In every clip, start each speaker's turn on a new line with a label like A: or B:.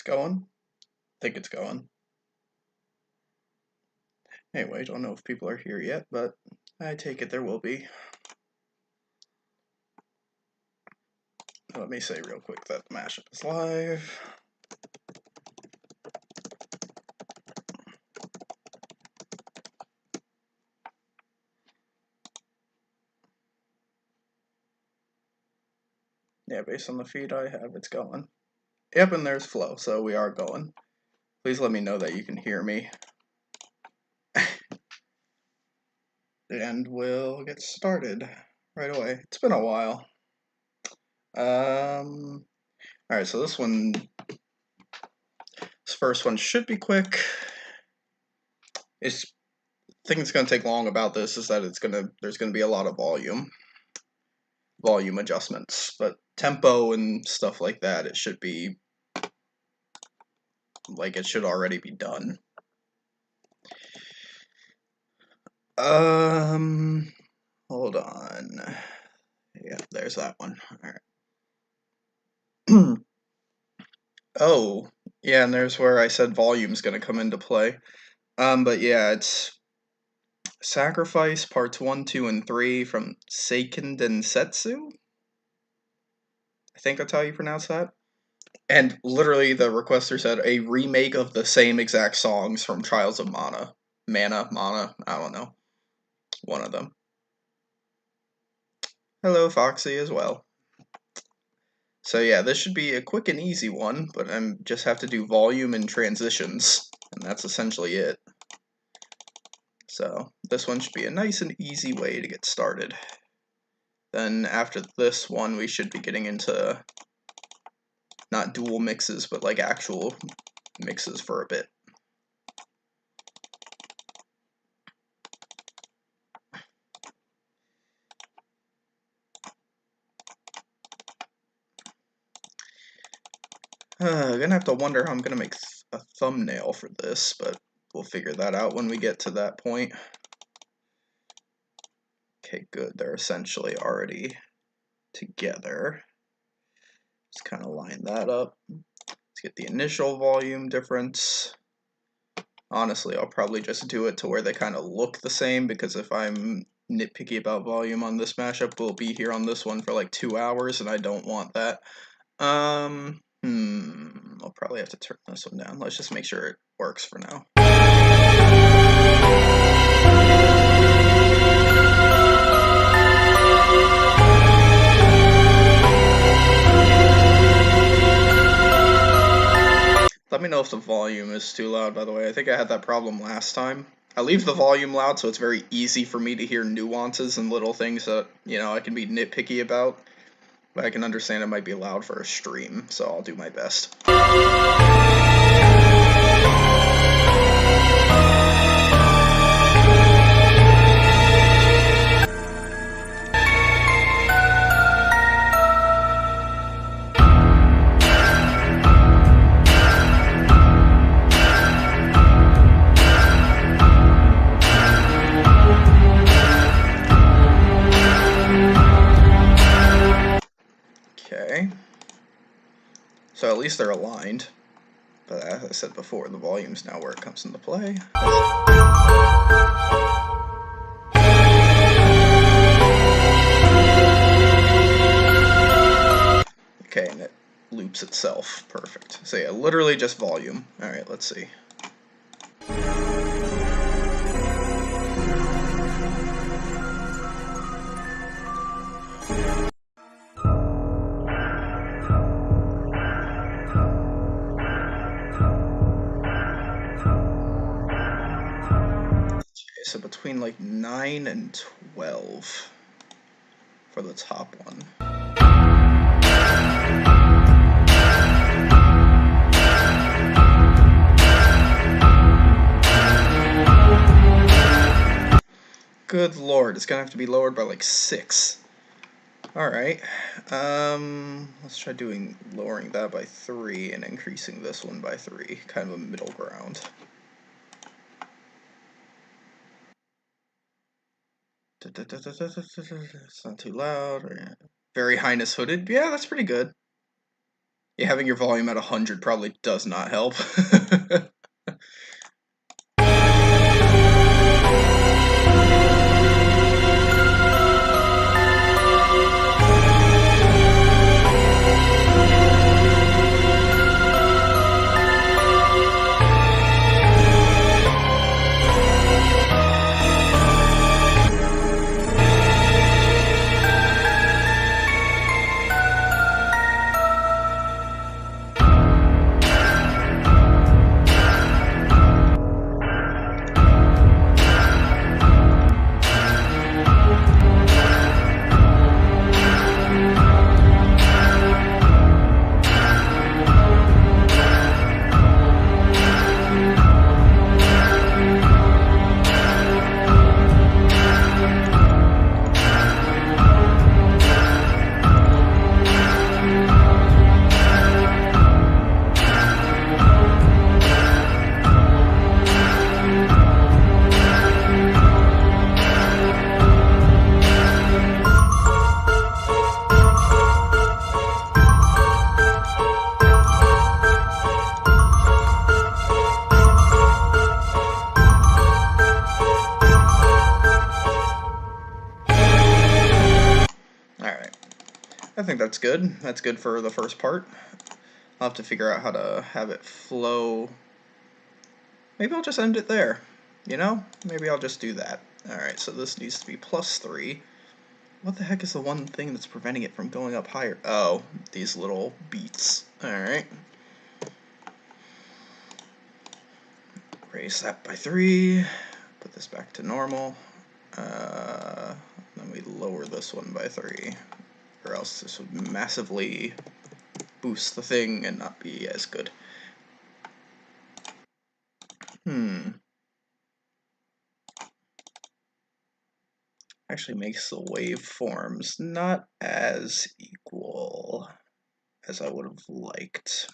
A: It's going. Think it's going. Anyway, don't know if people are here yet, but I take it there will be. Let me say real quick that the mashup is live. Yeah, based on the feed I have, it's going. Yep, and there's flow, so we are going. Please let me know that you can hear me. And we'll get started right away. It's been a while. Alright, so this first one should be quick. The thing that's gonna take long about this is that there's gonna be a lot of volume adjustments, but tempo and stuff like that, it should already be done. Hold on. Yeah, there's that one. Alright. Oh, yeah, and there's where I said volume's gonna come into play. But yeah, it's Sacrifice Parts 1, 2, and 3 from Seiken Densetsu? I think that's how you pronounce that. And literally the requester said a remake of the same exact songs from Trials of Mana. Mana, I don't know. One of them. Hello, Foxy, as well. So yeah, this should be a quick and easy one, but I just have to do volume and transitions, and that's essentially it. So this one should be a nice and easy way to get started. Then after this one, we should be getting into not dual mixes, but like actual mixes for a bit. Gonna have to wonder how I'm gonna make a thumbnail for this, but we'll figure that out when we get to that point. Okay, good. They're essentially already together. Just kind of line that up. Let's get the initial volume difference. Honestly, I'll probably just do it to where they kind of look the same, because if I'm nitpicky about volume on this mashup, we'll be here on this one for like 2 hours, and I don't want that. I'll probably have to turn this one down. Let's just make sure it works for now. Let me know if the volume is too loud, by the way. I think I had that problem last time. I leave the volume loud so it's very easy for me to hear nuances and little things that, I can be nitpicky about. But I can understand it might be loud for a stream, so I'll do my best. Okay. So at least they're aligned. But as I said before, the volume's now where it comes into play. Okay, and it loops itself. Perfect. So yeah, literally just volume. Alright, let's see. So between like 9 and 12 for the top one. Good lord, it's gonna have to be lowered by like 6. Alright, let's try lowering that by 3 and increasing this one by 3, kind of a middle ground. It's not too loud. Very Highness Hooded. Yeah, that's pretty good. Yeah, having your volume at 100 probably does not help. Alright, I think that's good. That's good for the first part. I'll have to figure out how to have it flow. Maybe I'll just end it there, you know? Maybe I'll just do that. Alright, so this needs to be +3. What the heck is the one thing that's preventing it from going up higher? Oh, these little beats. Alright. Raise that by 3. Put this back to normal. Then we lower this one by 3. Or else this would massively boost the thing and not be as good. Actually makes the waveforms not as equal as I would have liked.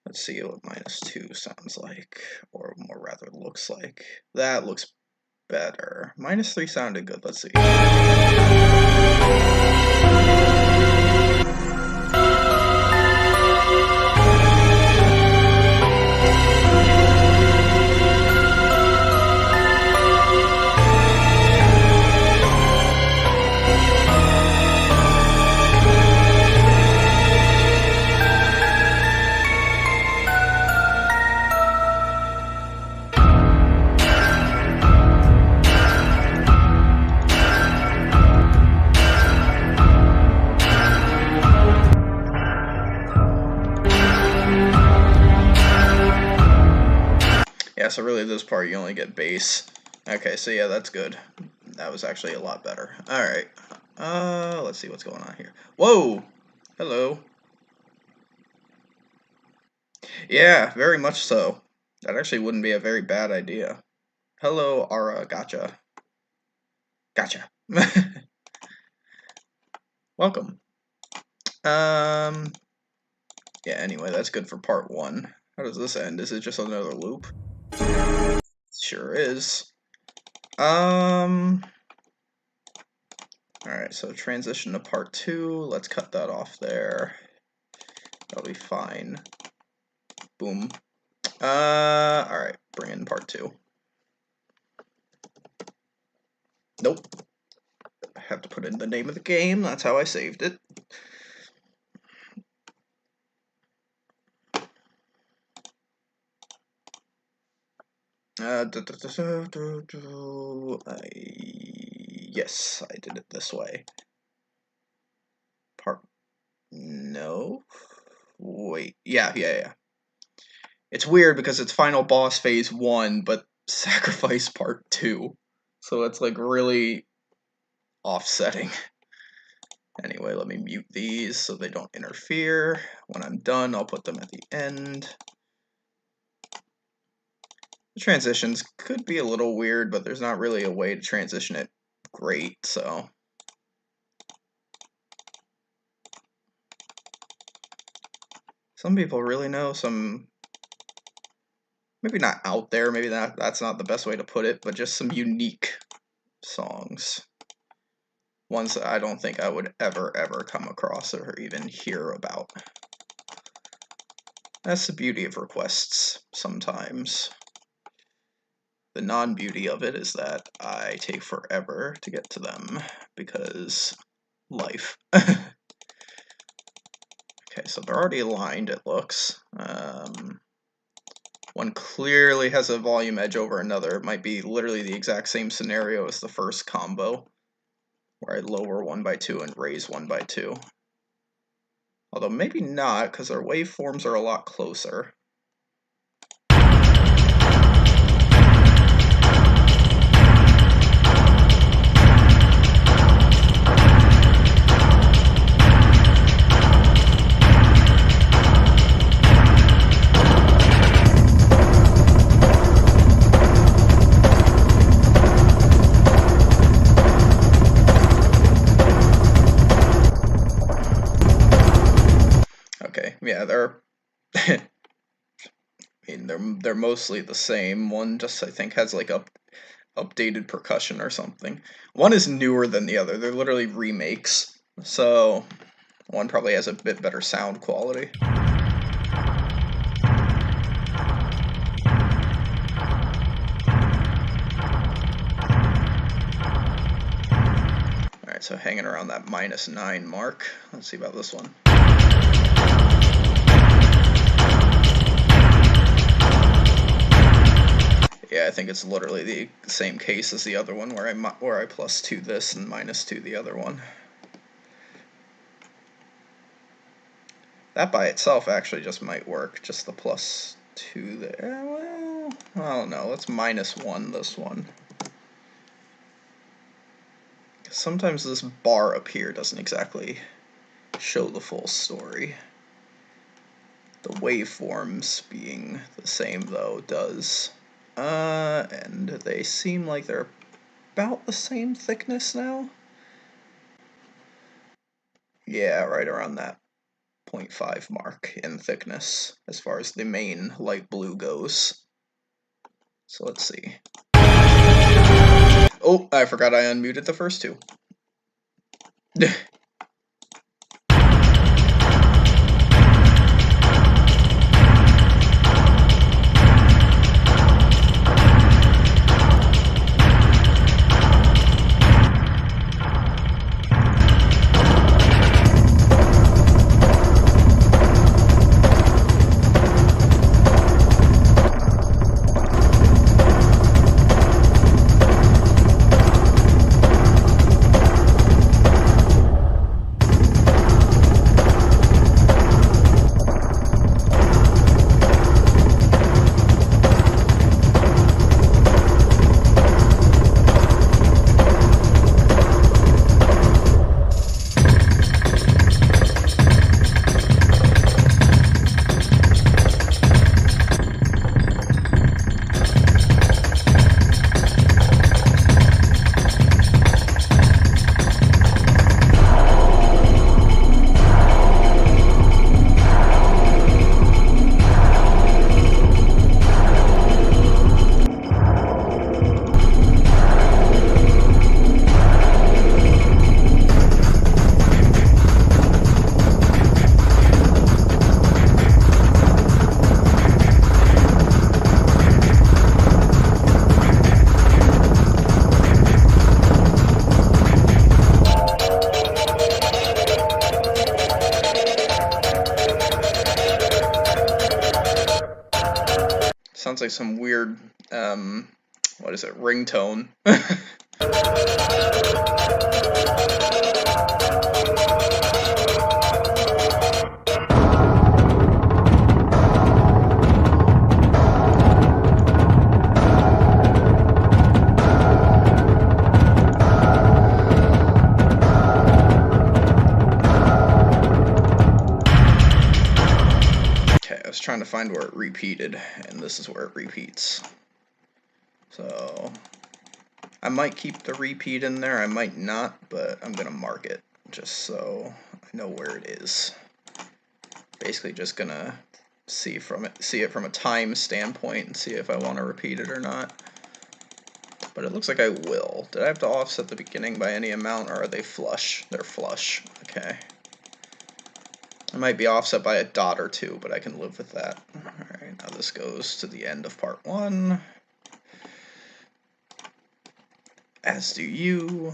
A: Let's see what -2 sounds like, or more rather looks like. That looks better. -3 sounded good. Let's see. Yeah, so really this part you only get bass. Okay, so yeah, that's good. That was actually a lot better. Alright. Let's see what's going on here. Whoa! Hello. Yeah, very much so. That actually wouldn't be a very bad idea. Hello, Ara. Gotcha. Gotcha. Welcome. Yeah, anyway, that's good for part 1. How does this end? Is it just another loop? Sure is. Alright, so transition to part 2. Let's cut that off there. That'll be fine. Boom. Alright, bring in part 2. Nope. I have to put in the name of the game. That's how I saved it. Yes, I did it this way. No? Wait. Yeah. It's weird because it's Final Boss Phase 1, but Sacrifice Part 2. So it's like really offsetting. Anyway, let me mute these so they don't interfere. When I'm done, I'll put them at the end. The transitions could be a little weird, but there's not really a way to transition it great, so. Some people really know some, maybe not out there, maybe that's not the best way to put it, but just some unique songs. Ones that I don't think I would ever come across or even hear about. That's the beauty of requests sometimes. The non-beauty of it is that I take forever to get to them because life. Okay, so they're already aligned, it looks. One clearly has a volume edge over another. It might be literally the exact same scenario as the first combo, where I lower 1 by 2 and raise 1 by 2. Although maybe not, because our waveforms are a lot closer. Yeah, they're I mean they're mostly the same. One just I think has like updated percussion or something. One is newer than the other. They're literally remakes. So one probably has a bit better sound quality. Alright, so hanging around that -9 mark. Let's see about this one. Yeah, I think it's literally the same case as the other one, where I +2 this and -2 the other one. That by itself actually just might work, just the +2 there. Well, I don't know. Let's -1 this one. Sometimes this bar up here doesn't exactly show the full story. The waveforms being the same, though, does. And they seem like they're about the same thickness now. Yeah, right around that 0.5 mark in thickness as far as the main light blue goes. So let's see. Oh, I forgot I unmuted the first two. Sounds like some weird, what is it, ringtone. Trying to find where it repeated, and this is where it repeats. So I might keep the repeat in there, I might not, but I'm gonna mark it just so I know where it is. Basically just gonna see it from a time standpoint and see if I want to repeat it or not. but it looks like I will. Did I have to offset the beginning by any amount, or are they flush? They're flush. Okay. I might be offset by a dot or two, but I can live with that. Alright, now this goes to the end of part 1. As do you.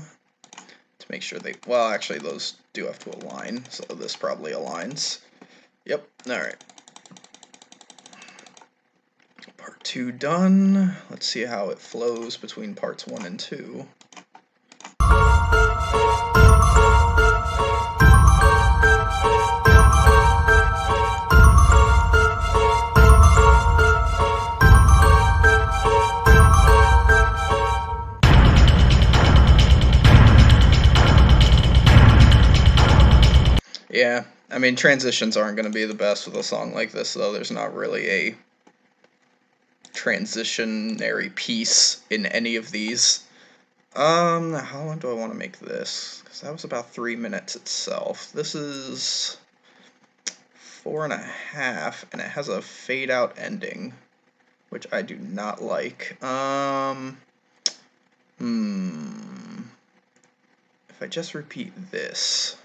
A: To make sure they... Well, actually, those do have to align, so this probably aligns. Yep, alright. Part 2 done. Let's see how it flows between parts 1 and 2. Yeah, I mean, transitions aren't going to be the best with a song like this, though. There's not really a transitionary piece in any of these. How long do I want to make this? Because that was about 3 minutes itself. This is 4.5, and it has a fade-out ending, which I do not like. If I just repeat this...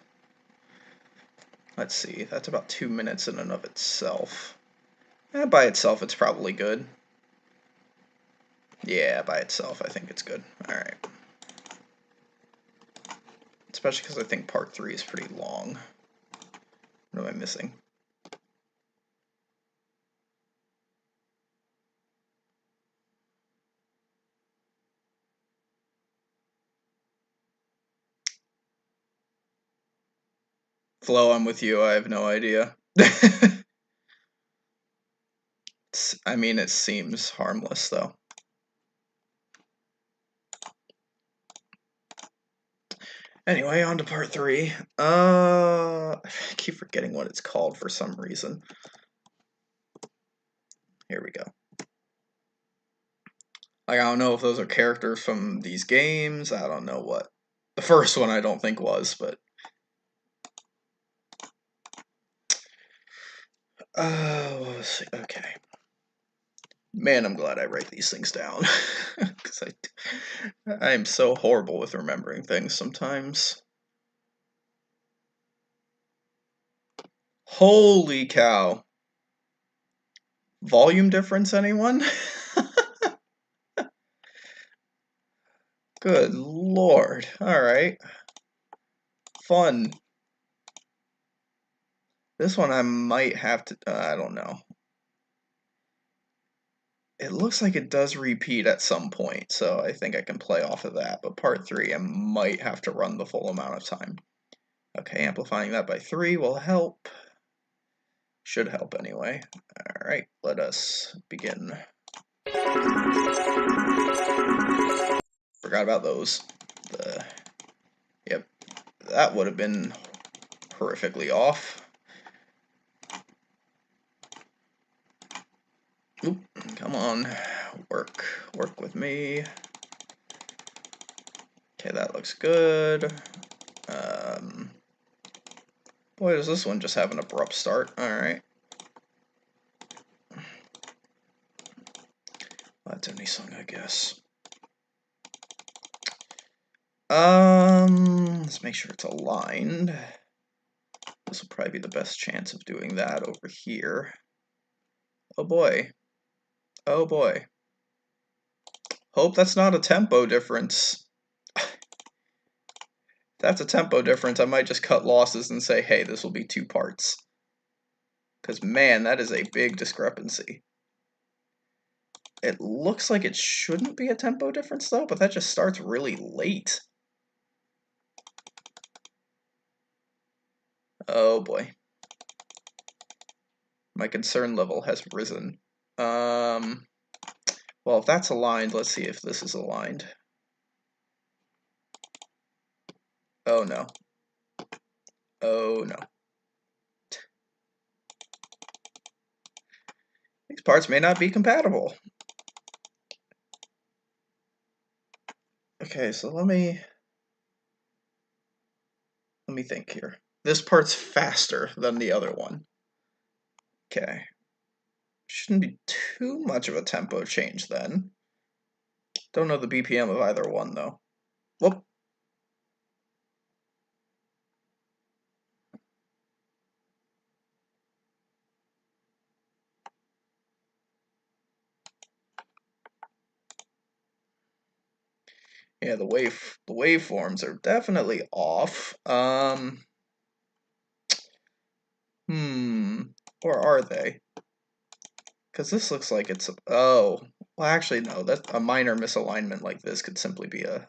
A: Let's see, that's about 2 minutes in and of itself. By itself, it's probably good. Yeah, by itself, I think it's good. Alright. Especially because I think part 3 is pretty long. What am I missing? Flo, I'm with you. I have no idea. I mean, it seems harmless, though. Anyway, on to part 3. I keep forgetting what it's called for some reason. Here we go. Like, I don't know if those are characters from these games. I don't know what. The first one I don't think was, but... okay. Man, I'm glad I write these things down. Because I am so horrible with remembering things sometimes. Holy cow. Volume difference, anyone? Good lord. Alright. Fun. This one I might have to... I don't know. It looks like it does repeat at some point, so I think I can play off of that. But part 3, I might have to run the full amount of time. Okay, amplifying that by 3 will help. Should help anyway. Alright, let us begin. Forgot about those. Yep, that would have been horrifically off. Oop, come on, work with me. Okay, that looks good. Boy, does this one just have an abrupt start. Alright. Well, that's any song, I guess. Let's make sure it's aligned. This will probably be the best chance of doing that over here. Oh boy. Oh boy. Hope that's not a tempo difference. That's a tempo difference. I might just cut losses and say, hey, this will be 2 parts. Because, man, that is a big discrepancy. It looks like it shouldn't be a tempo difference, though, but that just starts really late. Oh, boy. My concern level has risen. Well, if that's aligned, let's see if this is aligned. Oh, no. Oh, no. These parts may not be compatible. Okay, so let me think here. This part's faster than the other one. Okay. Shouldn't be too much of a tempo change then. Don't know the BPM of either one, though. Whoop. Yeah, the waveforms are definitely off. Or are they? Because this looks like it's oh, well, actually no. That's a minor misalignment like this could simply be a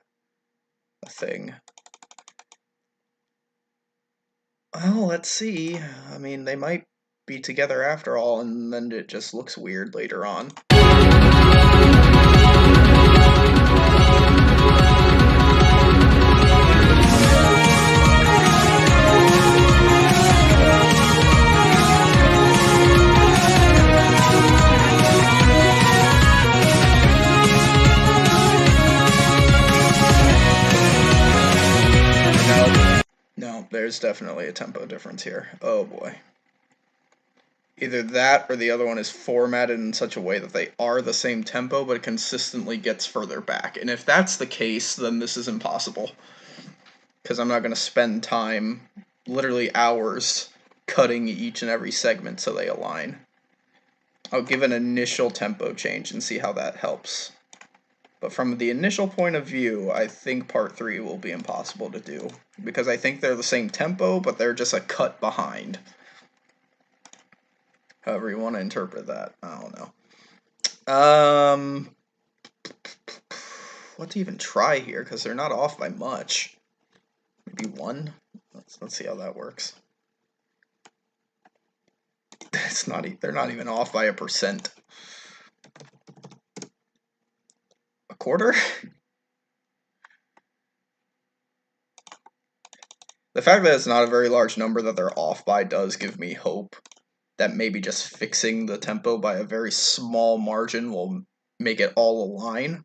A: thing. Well, let's see. I mean, they might be together after all, and then it just looks weird later on. No, there's definitely a tempo difference here. Oh boy. Either that or the other one is formatted in such a way that they are the same tempo, but it consistently gets further back. And if that's the case, then this is impossible. Because I'm not going to spend time, literally hours, cutting each and every segment so they align. I'll give an initial tempo change and see how that helps. But from the initial point of view, I think part 3 will be impossible to do. Because I think they're the same tempo, but they're just a cut behind. However you want to interpret that. I don't know. What to even try here, because they're not off by much. Maybe 1? Let's see how that works. It's not. They're not even off by 1%. A quarter? The fact that it's not a very large number that they're off by does give me hope that maybe just fixing the tempo by a very small margin will make it all align.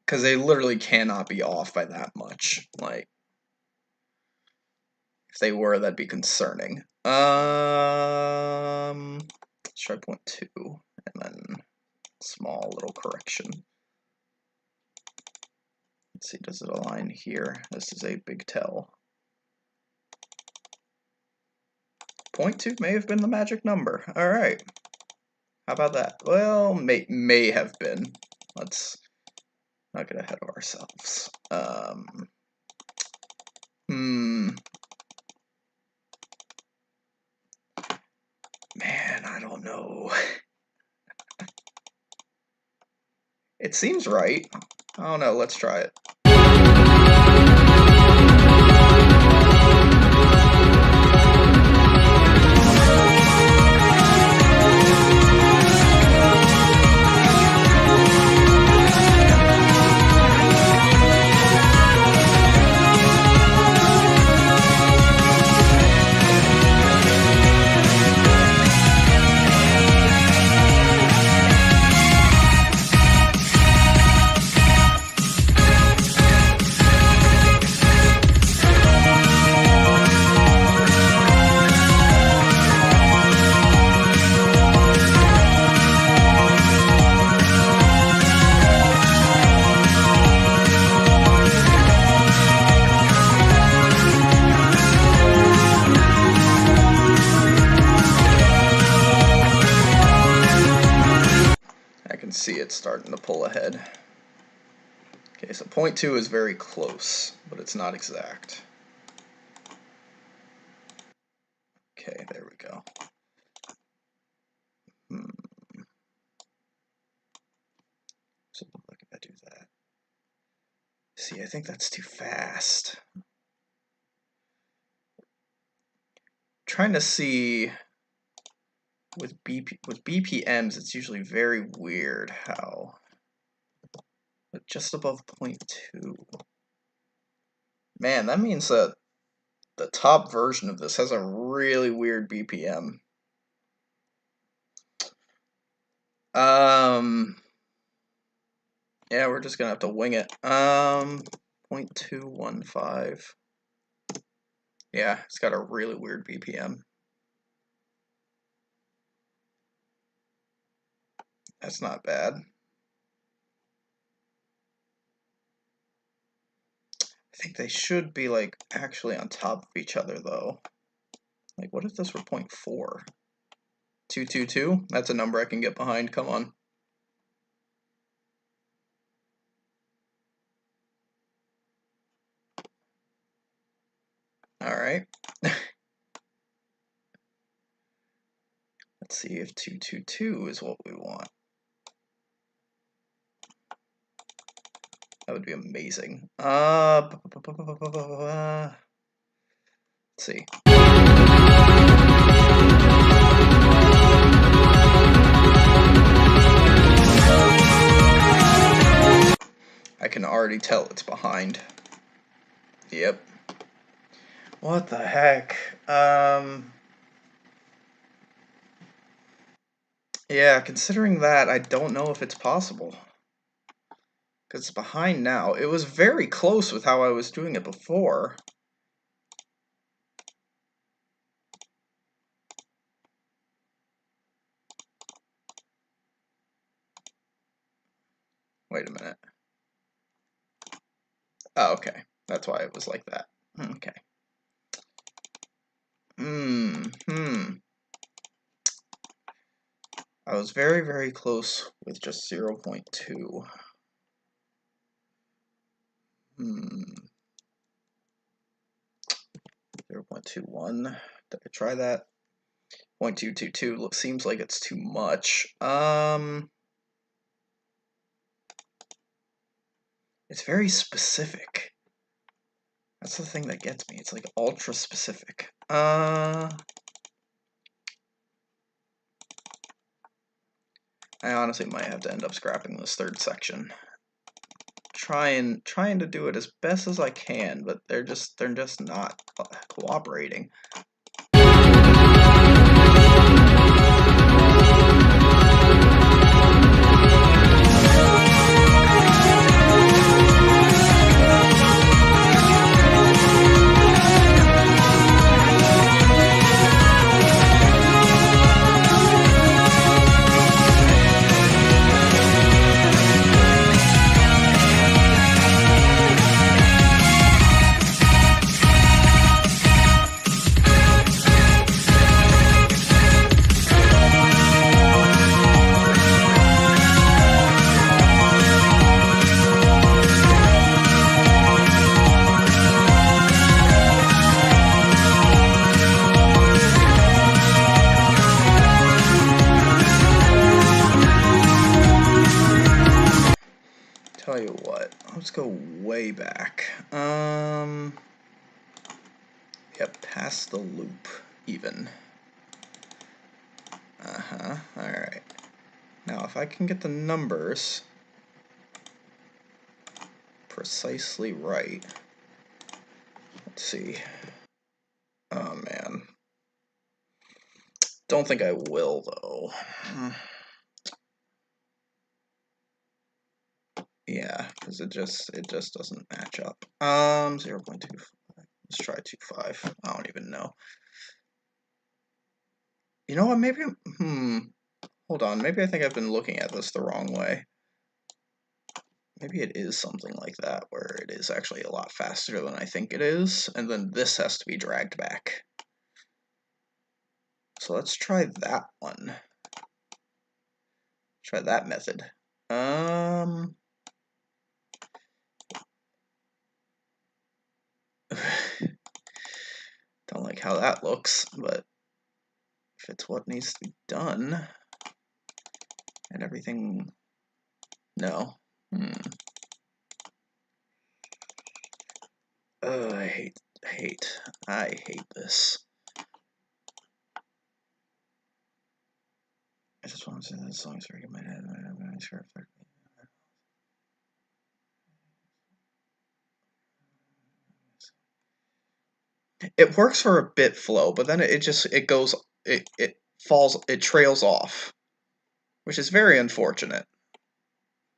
A: Because they literally cannot be off by that much. Like, if they were, that'd be concerning. Let's try 0.2, and then small little correction. Let's see, does it align here? This is a big tell. 0.2 may have been the magic number. Alright. How about that? Well, may have been. Let's not get ahead of ourselves. Man, I don't know. It seems right. I don't know, let's try it. See it starting to pull ahead. Okay, so 0.2 is very close, but it's not exact. Okay, there we go. So look if I do that. See, I think that's too fast. Trying to see with BPMs, it's usually very weird how, but just above 0.2. Man, that means that the top version of this has a really weird BPM. Yeah, we're just gonna have to wing it. 0.215. Yeah, it's got a really weird BPM. That's not bad. think they should be, like, actually on top of each other, though. Like, what if this were 0.4? 222? That's a number I can get behind, come on. Alright. Let's see if 222 is what we want. That would be amazing. Let's see. I can already tell it's behind. Yep. What the heck? Yeah, considering that, I don't know if it's possible. Because it's behind now. It was very close with how I was doing it before. Wait a minute. Oh, okay. That's why it was like that. Okay. I was very, very close with just 0.2. 0.21. Did I try that? 0.222 seems like it's too much. It's very specific. That's the thing that gets me. It's like ultra specific. I honestly might have to end up scrapping this third section. Trying to do it as best as I can, but they're just not cooperating. Tell you what, let's go way back. Yep, past the loop, even. Alright. Now, if I can get the numbers precisely right, let's see. Oh, man. Don't think I will, though. Yeah, because it just doesn't match up. 0.25. Let's try 2.5. I don't even know. You know what? Maybe. Hold on. Maybe I think I've been looking at this the wrong way. Maybe it is something like that, where it is actually a lot faster than I think it is, and then this has to be dragged back. So let's try that one. Try that method. Don't like how that looks, but if it's what needs to be done, and everything, no. I hate this. I just want to say that song's very good. I'm not sure if it works for a bit flow, but then it trails off, which is very unfortunate,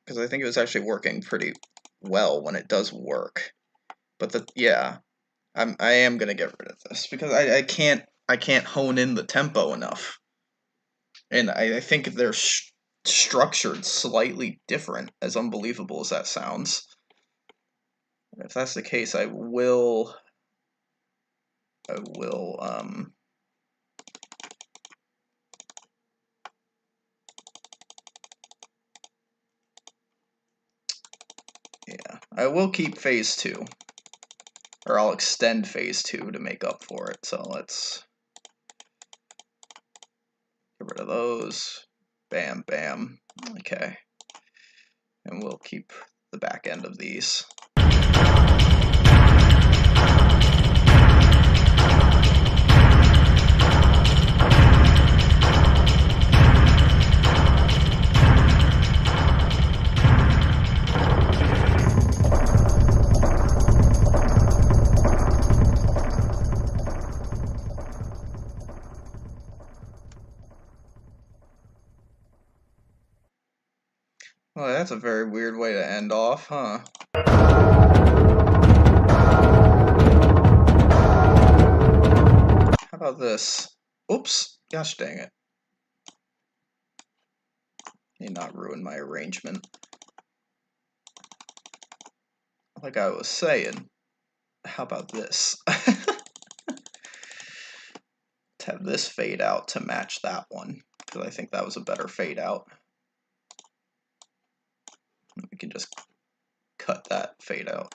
A: because I think it was actually working pretty well when it does work. But I am gonna get rid of this because I can't hone in the tempo enough, and I think they're structured slightly different, as unbelievable as that sounds. If that's the case, I will yeah, I will keep phase 2, or I'll extend phase 2 to make up for it. So let's get rid of those. Bam, bam. Okay, and we'll keep the back end of these. Well, that's a very weird way to end off, huh? How about this? Oops, gosh dang it. Need not ruin my arrangement. Like I was saying, how about this? To have this fade out to match that one, because I think that was a better fade out. We can just cut that fade out.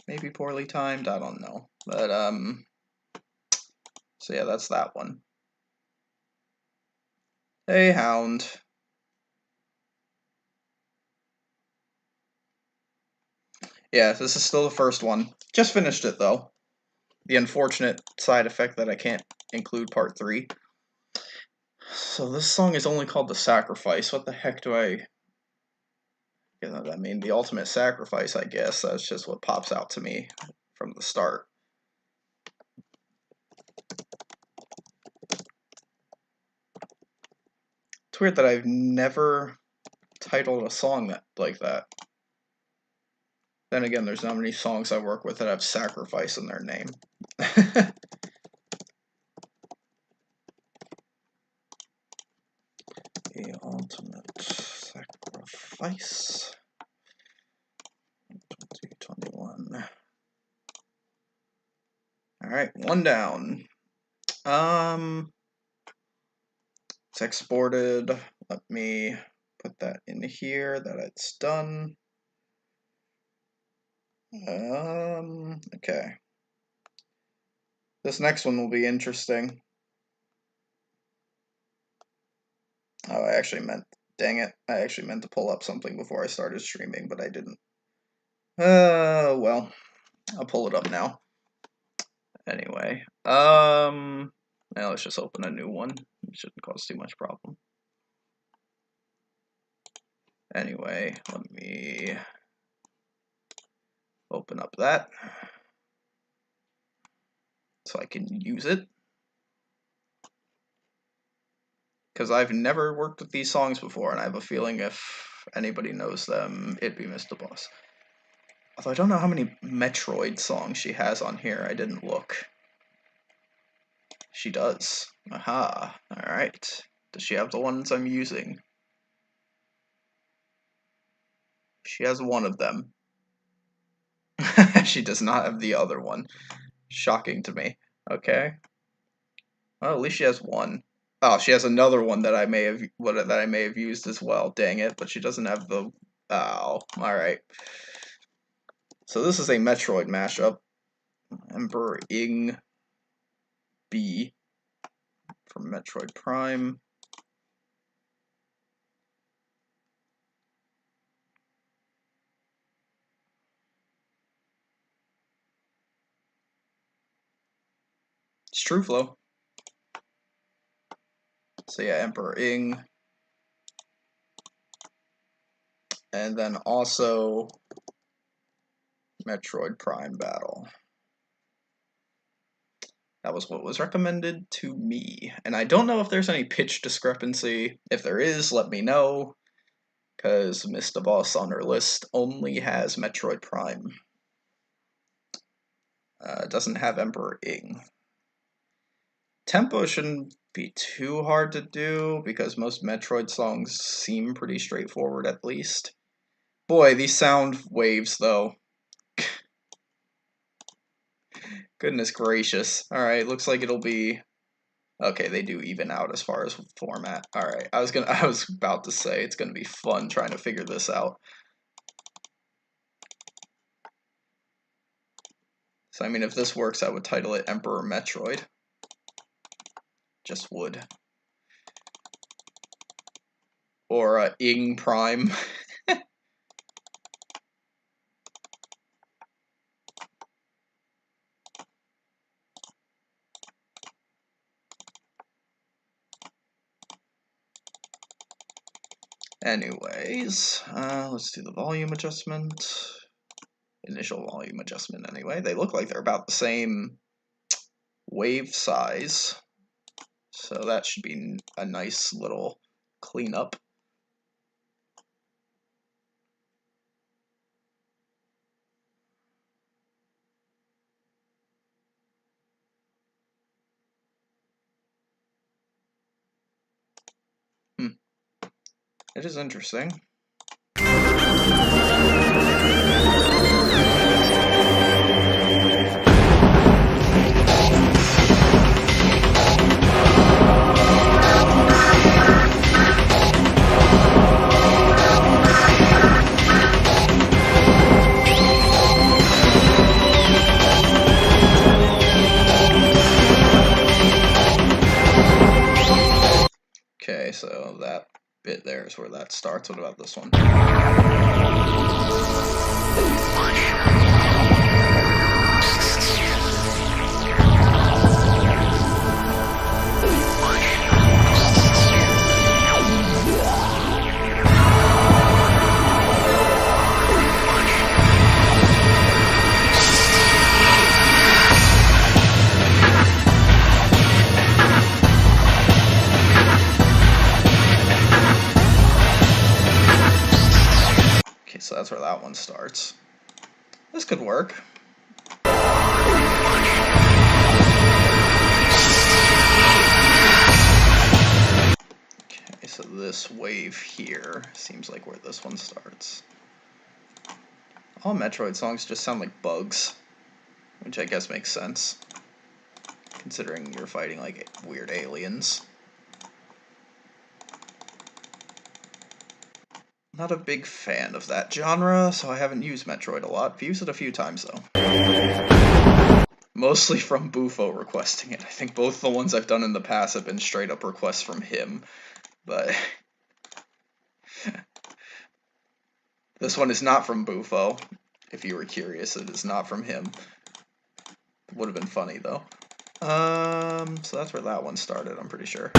A: Maybe poorly timed, I don't know. But, so yeah, that's that one. Hey, Hound. Yeah, this is still the first one. Just finished it, though. The unfortunate side effect that I can't include part 3. So this song is only called The Sacrifice. What the heck do I... I mean, the ultimate sacrifice, I guess. That's just what pops out to me from the start. It's weird that I've never titled a song like that. Then again, there's not many songs I work with that have sacrifice in their name. The ultimate sacrifice. 2021. Alright, one down. It's exported. Let me put that in here that it's done. Okay. This next one will be interesting. Oh, dang it, I actually meant to pull up something before I started streaming, but I didn't. Well, I'll pull it up now. Anyway, now let's just open a new one. It shouldn't cause too much problem. Anyway, let me open up that so I can use it. Because I've never worked with these songs before, and I have a feeling if anybody knows them, it'd be Mr. Boss. Although I don't know how many Metroid songs she has on here, I didn't look. She does. Aha, alright. Does she have the ones I'm using? She has one of them. She does not have the other one. Shocking to me. Okay. Well, at least she has one. Oh, she has another one that I may have used as well. Dang it! But she doesn't have the. Oh, all right. So this is a Metroid mashup. Emperor Ing B from Metroid Prime. It's True Flow. So yeah, Emperor Ing. And then also Metroid Prime Battle. That was what was recommended to me. And I don't know if there's any pitch discrepancy. If there is, let me know. because Mr. Boss on her list only has Metroid Prime. Doesn't have Emperor Ing. Tempo shouldn't be too hard to do, because most Metroid songs seem pretty straightforward at least. Boy, these sound waves, though. Goodness gracious. Alright, looks like it'll be... Okay, they do even out as far as format. Alright, I was about to say it's gonna be fun trying to figure this out. So I mean, if this works, I would title it Emperor Metroid. Just would. Or Ing Prime. Anyways, let's do the volume adjustment. Initial volume adjustment anyway. They look like they're about the same wave size. So that should be a nice little cleanup. It is interesting. Okay, so that bit there is where that starts. What about this one? So that's where that one starts. This could work. Okay, so this wave here seems like where this one starts. All Metroid songs just sound like bugs, which I guess makes sense, considering you're fighting like weird aliens. Not a big fan of that genre, so I haven't used Metroid a lot. I've used it a few times, though. Mostly from Bufo requesting it. I think both the ones I've done in the past have been straight-up requests from him, but... This one is not from Bufo. If you were curious, it is not from him. Would have been funny, though. So that's where that one started, I'm pretty sure.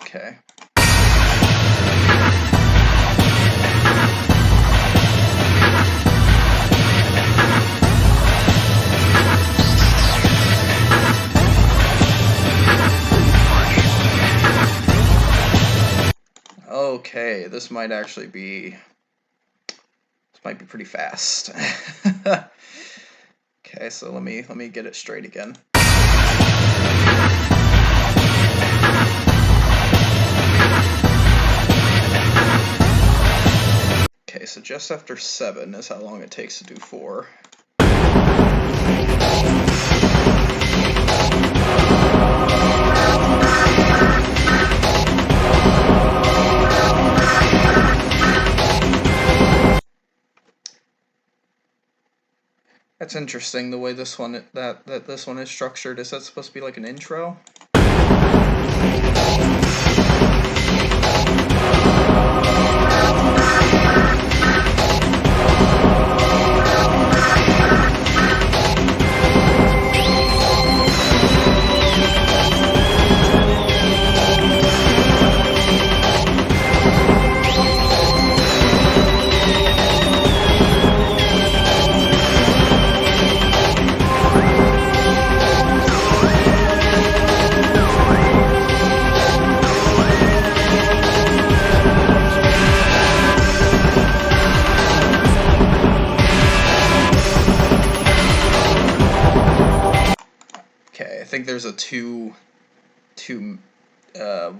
A: Okay. Okay, this might actually be... This might be pretty fast. Okay, so let me get it straight again. Okay, so just after 7 is how long it takes to do 4. That's interesting, the way this one that this one is structured. Is that supposed to be like an intro?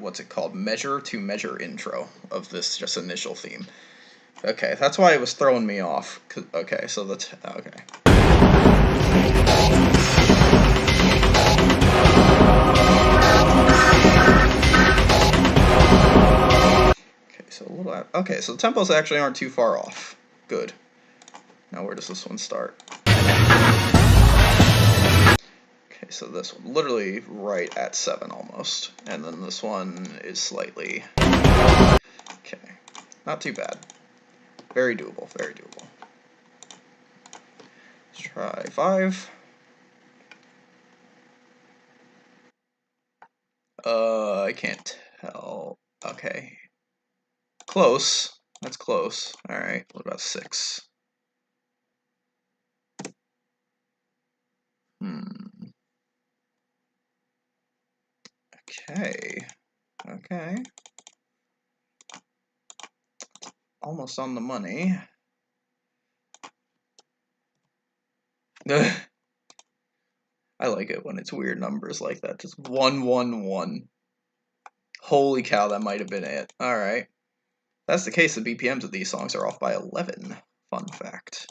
A: what's it called? Measure to measure intro of this just initial theme. Okay, that's why it was throwing me off. Okay, so that's okay. Okay, so a little. Okay, so the tempos actually aren't too far off. Good. Now where does this one start? Okay, so this one literally right at 7 almost, and then this one is slightly. Okay, not too bad. Very doable. Very doable. Let's try 5. I can't tell. Okay. Close. That's close. Alright, what about 6? Okay. Okay. Almost on the money. I like it when it's weird numbers like that. Just 111. Holy cow, that might have been it. Alright. That's the case, the BPMs of these songs are off by 11. Fun fact.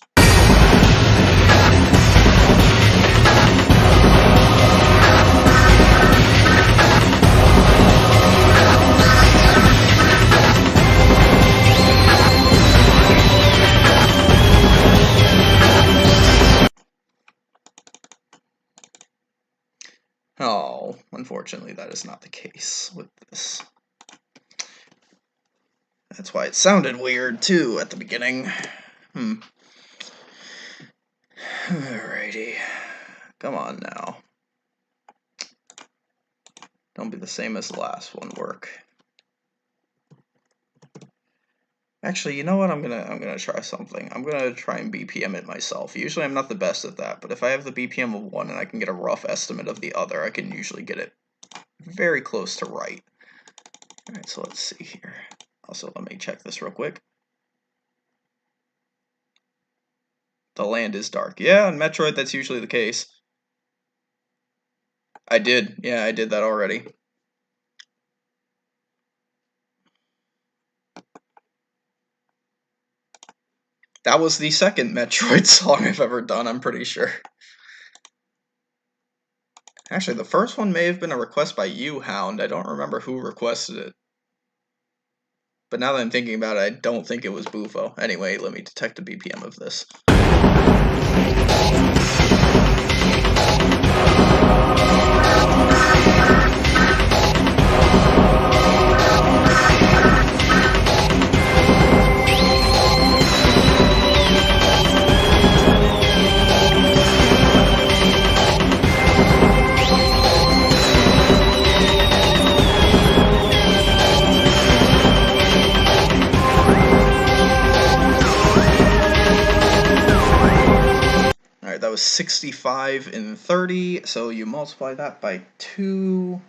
A: Oh, unfortunately that is not the case with this. That's why it sounded weird, too, at the beginning. Alrighty. Come on now. Don't be the same as the last one, work. Actually, you know what? I'm gonna try something. I'm gonna try and BPM it myself. Usually I'm not the best at that, but if I have the BPM of one and I can get a rough estimate of the other, I can usually get it very close to right. Alright, so let's see here. Also, let me check this real quick. The land is dark. Yeah, in Metroid that's usually the case. I did. Yeah, I did that already. That was the second Metroid song I've ever done, I'm pretty sure. Actually, the first one may have been a request by you, Hound. I don't remember who requested it. But now that I'm thinking about it, I don't think it was Bufo. Anyway, let me detect the BPM of this. That was 65 and 30, so you multiply that by 2.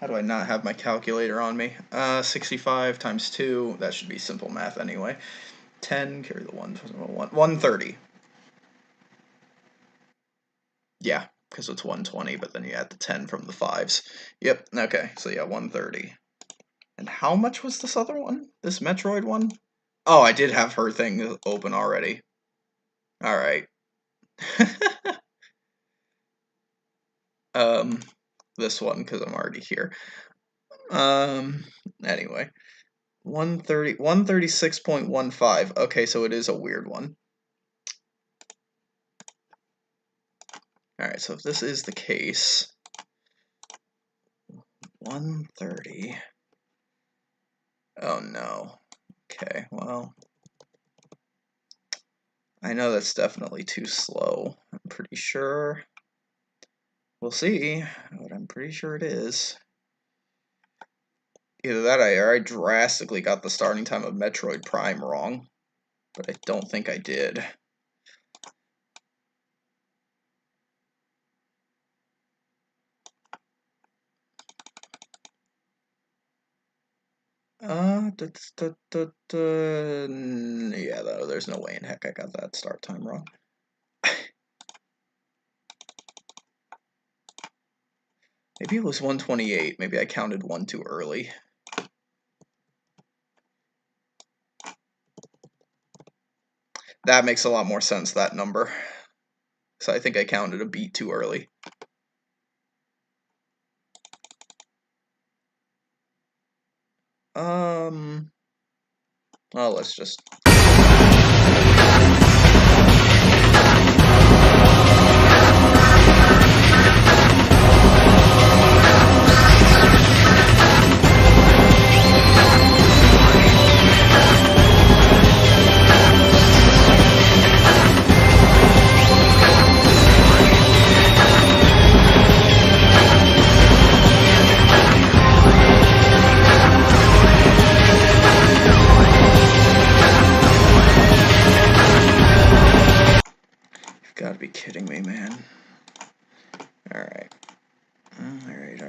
A: How do I not have my calculator on me? 65 times 2, that should be simple math anyway. 10, carry the 1, 130. Yeah, because it's 120, but then you add the 10 from the 5s. Yep, okay, so yeah, 130. And how much was this other one? This Metroid one? Oh, I did have her thing open already. Alright. This one, because I'm already here. Anyway. 136.15. Okay, so it is a weird one. Alright, so if this is the case, 130. Oh no. Okay, well, I know that's definitely too slow. I'm pretty sure. We'll see, but I'm pretty sure it is. Either that or I drastically got the starting time of Metroid Prime wrong, but I don't think I did. Yeah, though, there's no way in heck I got that start time wrong. Maybe it was 128. Maybe I counted one too early. That makes a lot more sense, that number. So I think I counted a beat too early. Well, let's just... Gotta be kidding me, man. Alright. Alright.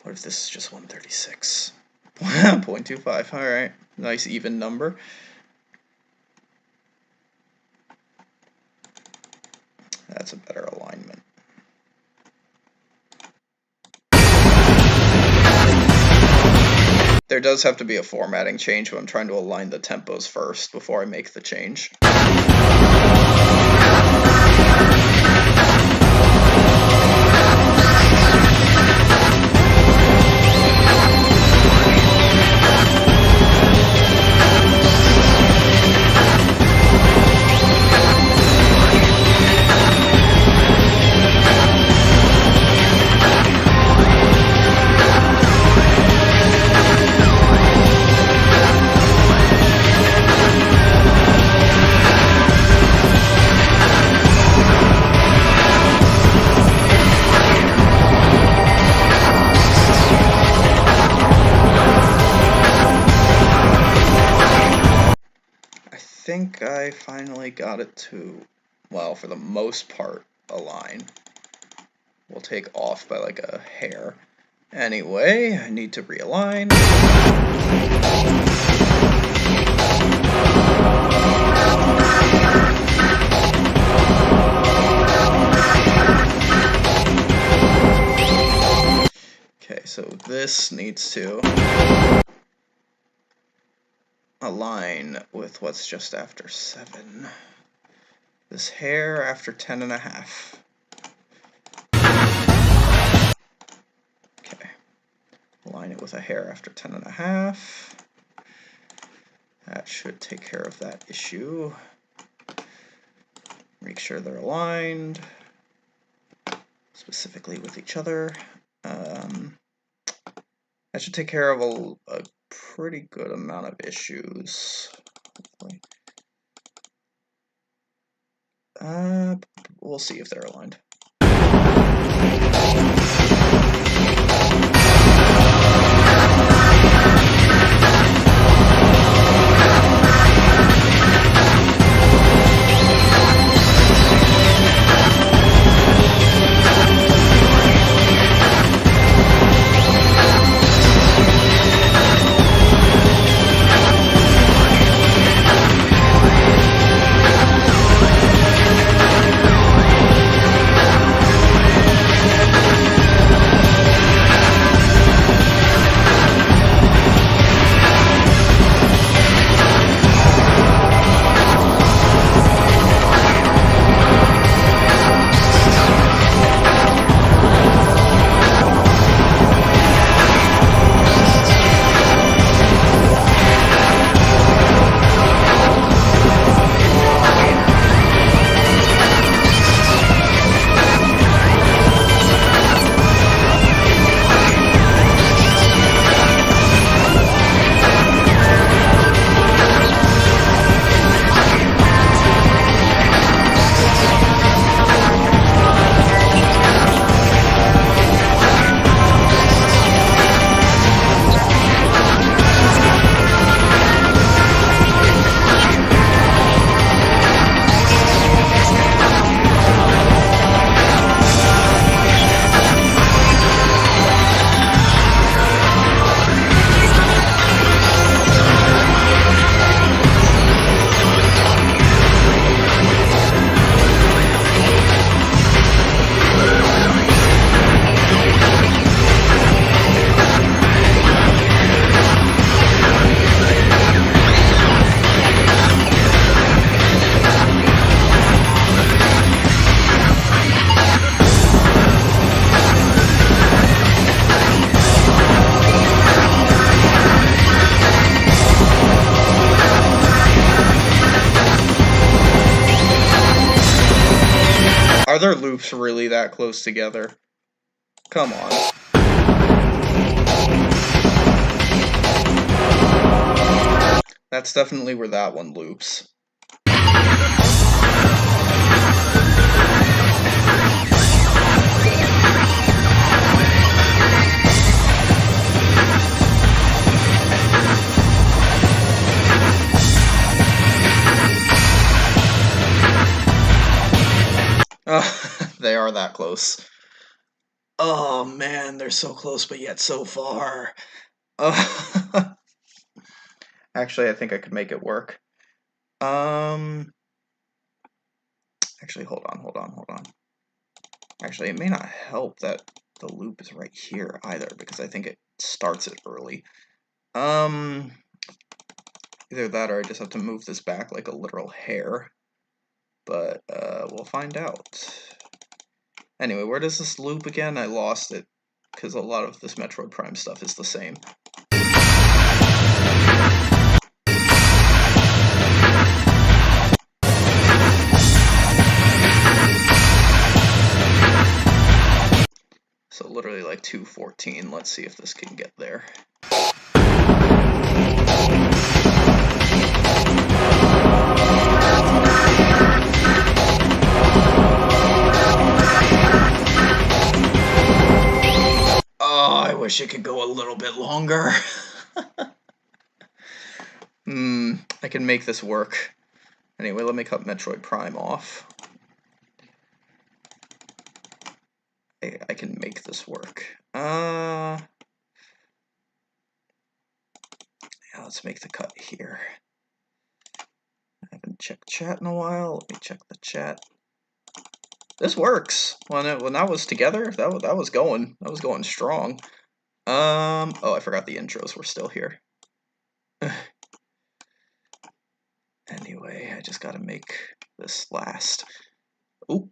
A: What if this is just 136? 0.25, alright. Nice even number. That's a better alignment. There does have to be a formatting change when I'm trying to align the tempos first before I make the change. I think I finally got it to, well, for the most part, align. We'll take off by like a hair. Anyway, I need to realign. Okay, so this needs to align with what's just after 7. This hair after 10.5. Okay. Align it with a hair after 10.5. That should take care of that issue. Make sure they're aligned, specifically with each other. That should take care of a pretty good amount of issues. We'll see if they're aligned. their loops really that close together? Come on. That's definitely where that one loops. They are that close. Oh man, they're so close, but yet so far. Actually, I think I could make it work. Actually, hold on. Actually, it may not help that the loop is right here either, because I think it starts it early. Either that or I just have to move this back like a literal hair. But, we'll find out. Anyway, where does this loop again? I lost it, because a lot of this Metroid Prime stuff is the same. So literally like 214. Let's see if this can get there. Oh, I wish it could go a little bit longer. I can make this work. Anyway, let me cut Metroid Prime off. I can make this work. Yeah, let's make the cut here. I haven't checked chat in a while. Let me check the chat. This works. When that was together, that was going strong. Oh, I forgot the intros were still here. Anyway, I just gotta make this last. Ooh.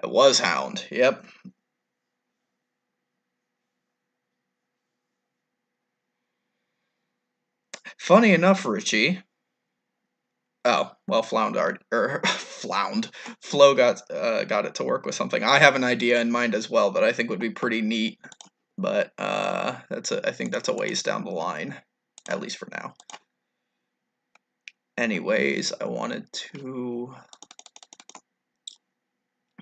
A: It was Hound, yep. Funny enough, Richie. Oh, well, Flo got it to work with something. I have an idea in mind as well that I think would be pretty neat, but I think that's a ways down the line, at least for now. Anyways, I wanted to.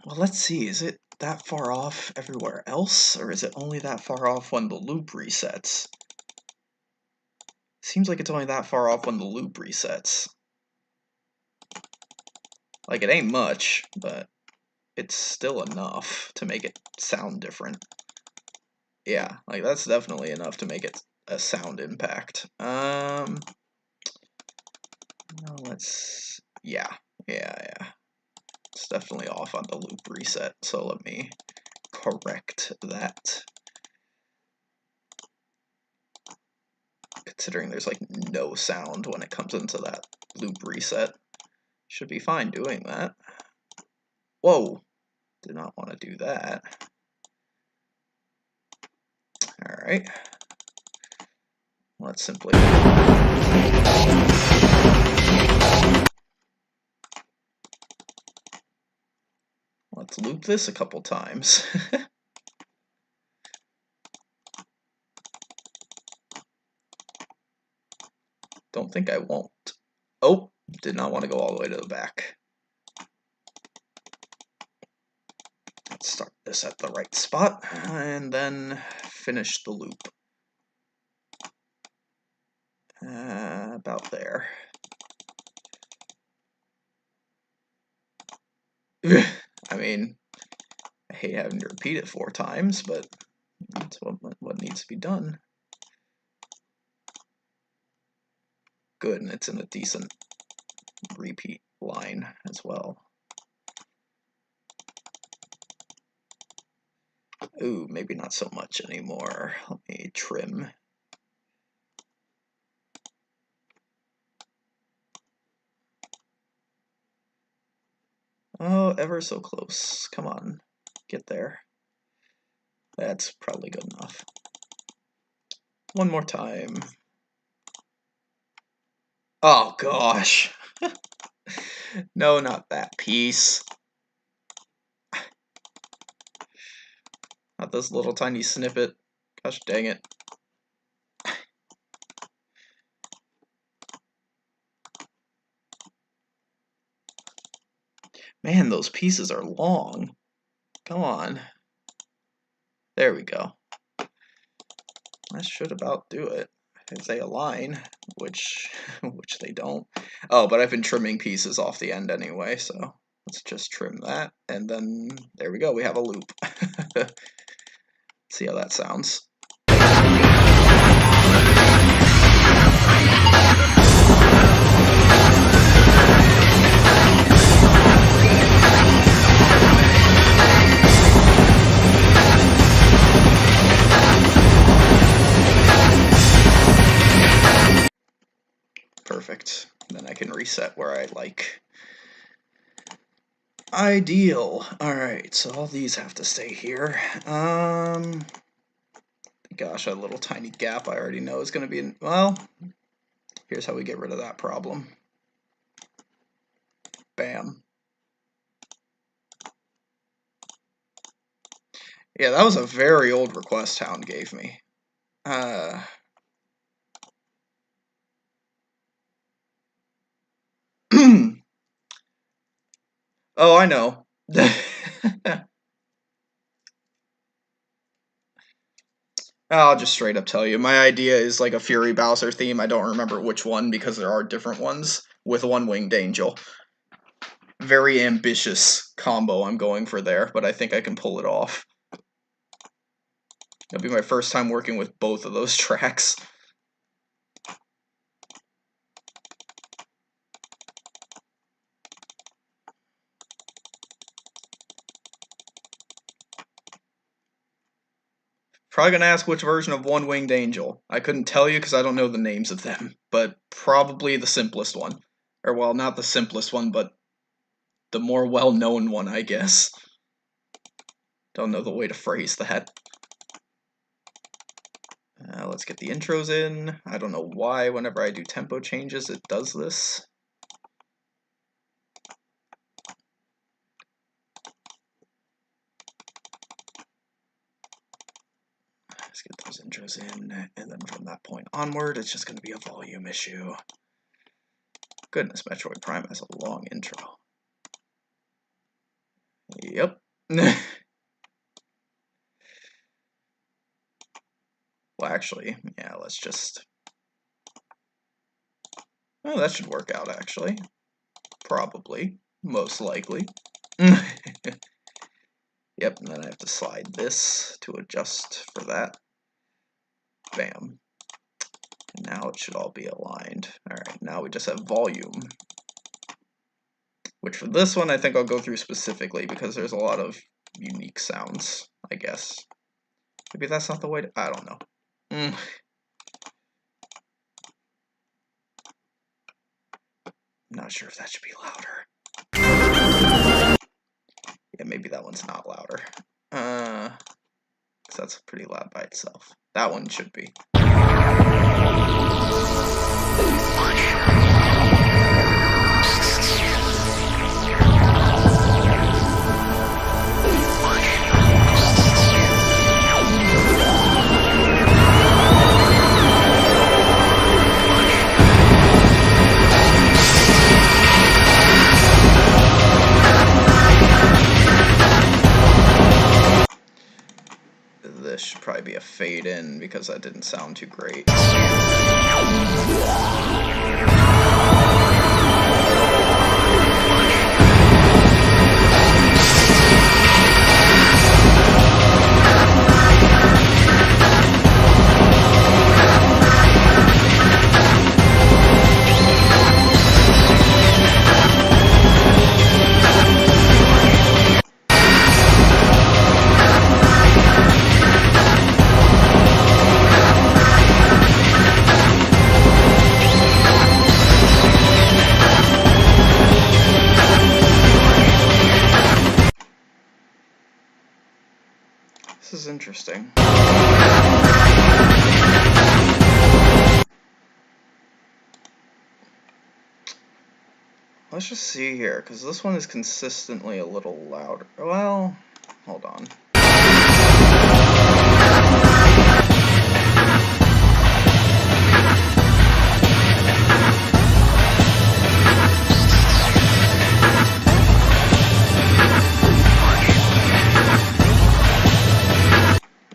A: Well, let's see. Is it that far off everywhere else, or is it only that far off when the loop resets? Seems like it's only that far off when the loop resets. Like, it ain't much, but it's still enough to make it sound different. Yeah, like, that's definitely enough to make it a sound impact. No, let's... Yeah. It's definitely off on the loop reset, so let me correct that. Considering there's, like, no sound when it comes into that loop reset. Should be fine doing that. Whoa! Did not want to do that. Alright. Let's simply... Let's loop this a couple times. Don't think I won't. Oh! Did not want to go all the way to the back. Let's start this at the right spot, and then finish the loop. About there. I mean, I hate having to repeat it 4 times, but that's what needs to be done. Good, and it's in a decent repeat line as well. Ooh, maybe not so much anymore. Let me trim. Oh, ever so close. Come on, get there. That's probably good enough. One more time. Oh, gosh. No, not that piece. Not this little tiny snippet. Gosh dang it. Man, those pieces are long. Come on. There we go. That should about do it. If they align, which they don't. Oh, but I've been trimming pieces off the end anyway, so let's just trim that, and then there we go, we have a loop. See how that sounds. Perfect. Then I can reset where I like. Ideal. Alright, so all these have to stay here. Gosh, that little tiny gap I already know is going to be in. Well, here's how we get rid of that problem. Bam. Yeah, that was a very old request Hound gave me. Oh, I know. I'll just straight up tell you. My idea is like a Fury Bowser theme. I don't remember which one because there are different ones with one winged angel. Very ambitious combo I'm going for there, but I think I can pull it off. It'll be my first time working with both of those tracks. Probably gonna ask which version of One Winged Angel. I couldn't tell you because I don't know the names of them, but probably the simplest one. Or, well, not the simplest one, but the more well-known one, I guess. Don't know the way to phrase that. Let's get the intros in. I don't know why whenever I do tempo changes it does this. Let's get those intros in, and then from that point onward, it's just going to be a volume issue. Goodness, Metroid Prime has a long intro. Yep. Well, actually, yeah, let's just... Oh, that should work out, actually. Probably. Most likely. Yep, and then I have to slide this to adjust for that. Bam. And now it should all be aligned. Alright, now we just have volume. Which for this one, I think I'll go through specifically because there's a lot of unique sounds, I guess. Maybe that's not the way to... I don't know. Not sure if that should be louder. Yeah, maybe that one's not louder. Because that's pretty loud by itself. That one should be. This should probably be a fade in because that didn't sound too great. This is interesting. let's just see here, because this one is consistently a little louder. Well, hold on.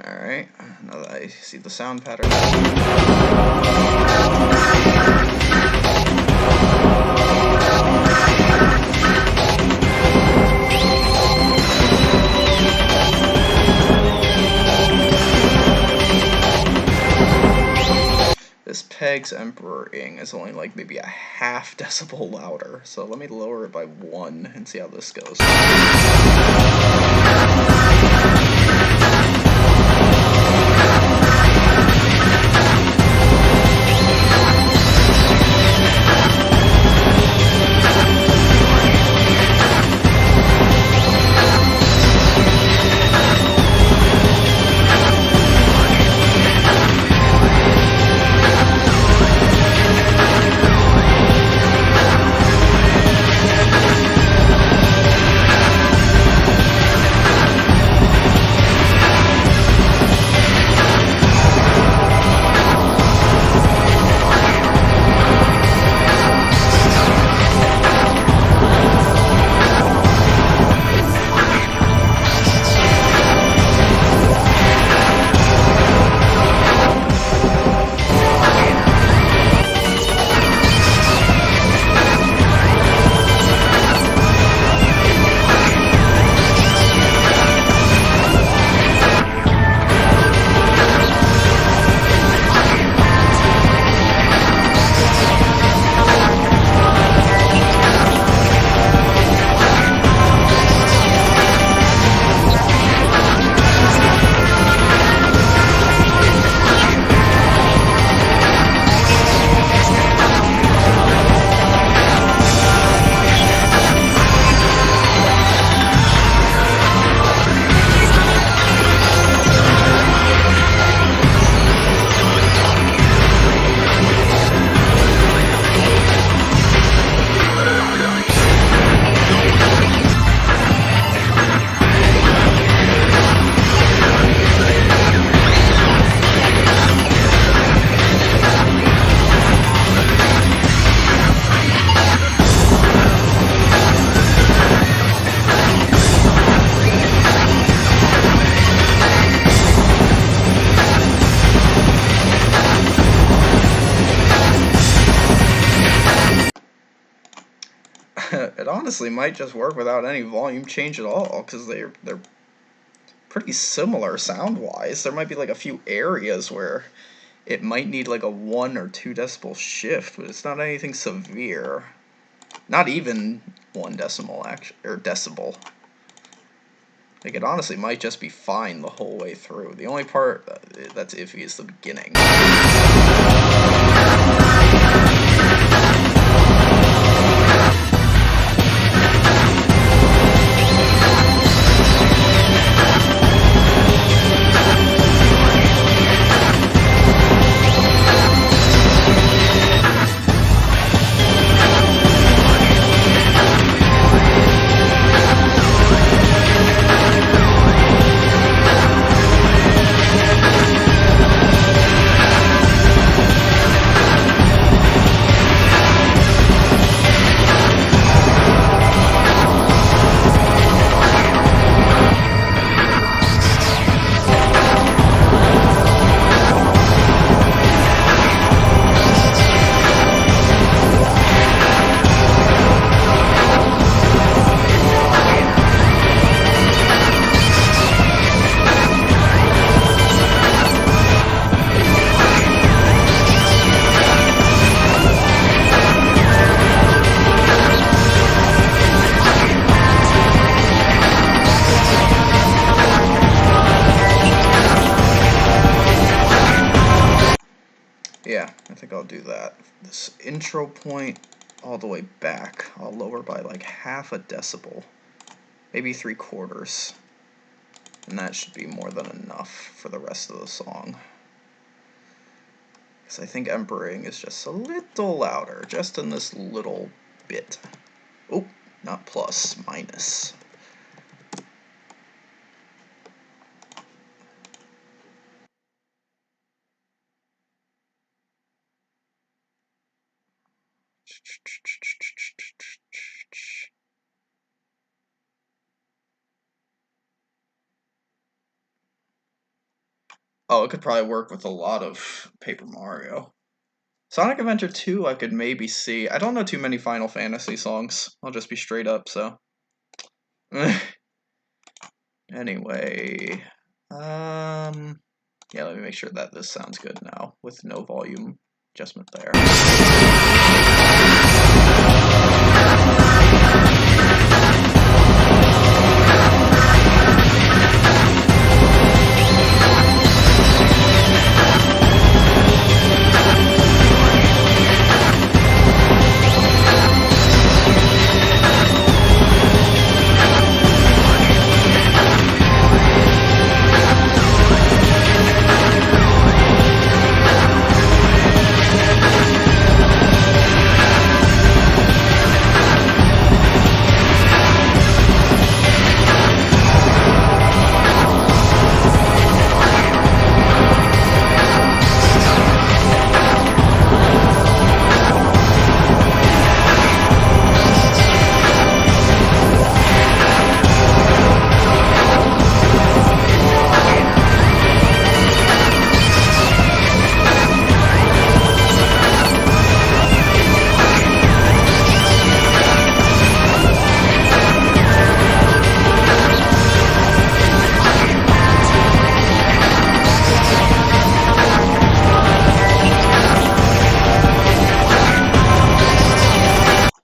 A: Alright, now that I see the sound pattern. This Peg's Emperor-ing is only like maybe a half decibel louder, so let me lower it by 1 and see how this goes. It honestly might just work without any volume change at all, because they're pretty similar sound-wise. There might be like a few areas where it might need like a 1 or 2 decibel shift, but it's not anything severe. Not even 1 decimal or decibel. Like, it honestly might just be fine the whole way through. The only part that's iffy is the beginning. Yeah, I think I'll do that. This intro point all the way back, I'll lower by like half a decibel, maybe 3/4, and that should be more than enough for the rest of the song. Because I think Emperor-ing is just a little louder, just in this little bit. Oh, not plus, minus. Oh, it could probably work with a lot of Paper Mario. Sonic Adventure 2 I could maybe see. I don't know too many Final Fantasy songs. I'll just be straight up, so. Anyway. Yeah, let me make sure that this sounds good now with no volume adjustment there.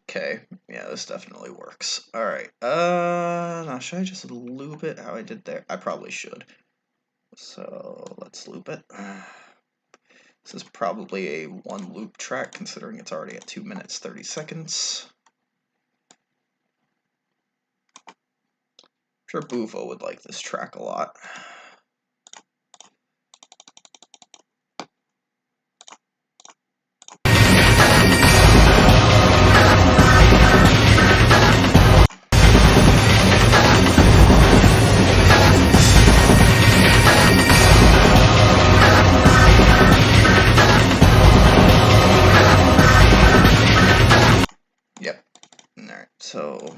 A: Okay, yeah, this definitely works. Alright, now should I just loop it how I did there? I probably should. So, let's loop it. This is probably a one loop track considering it's already at 2 minutes 30 seconds. I'm sure Bufo would like this track a lot. Yep. Alright, so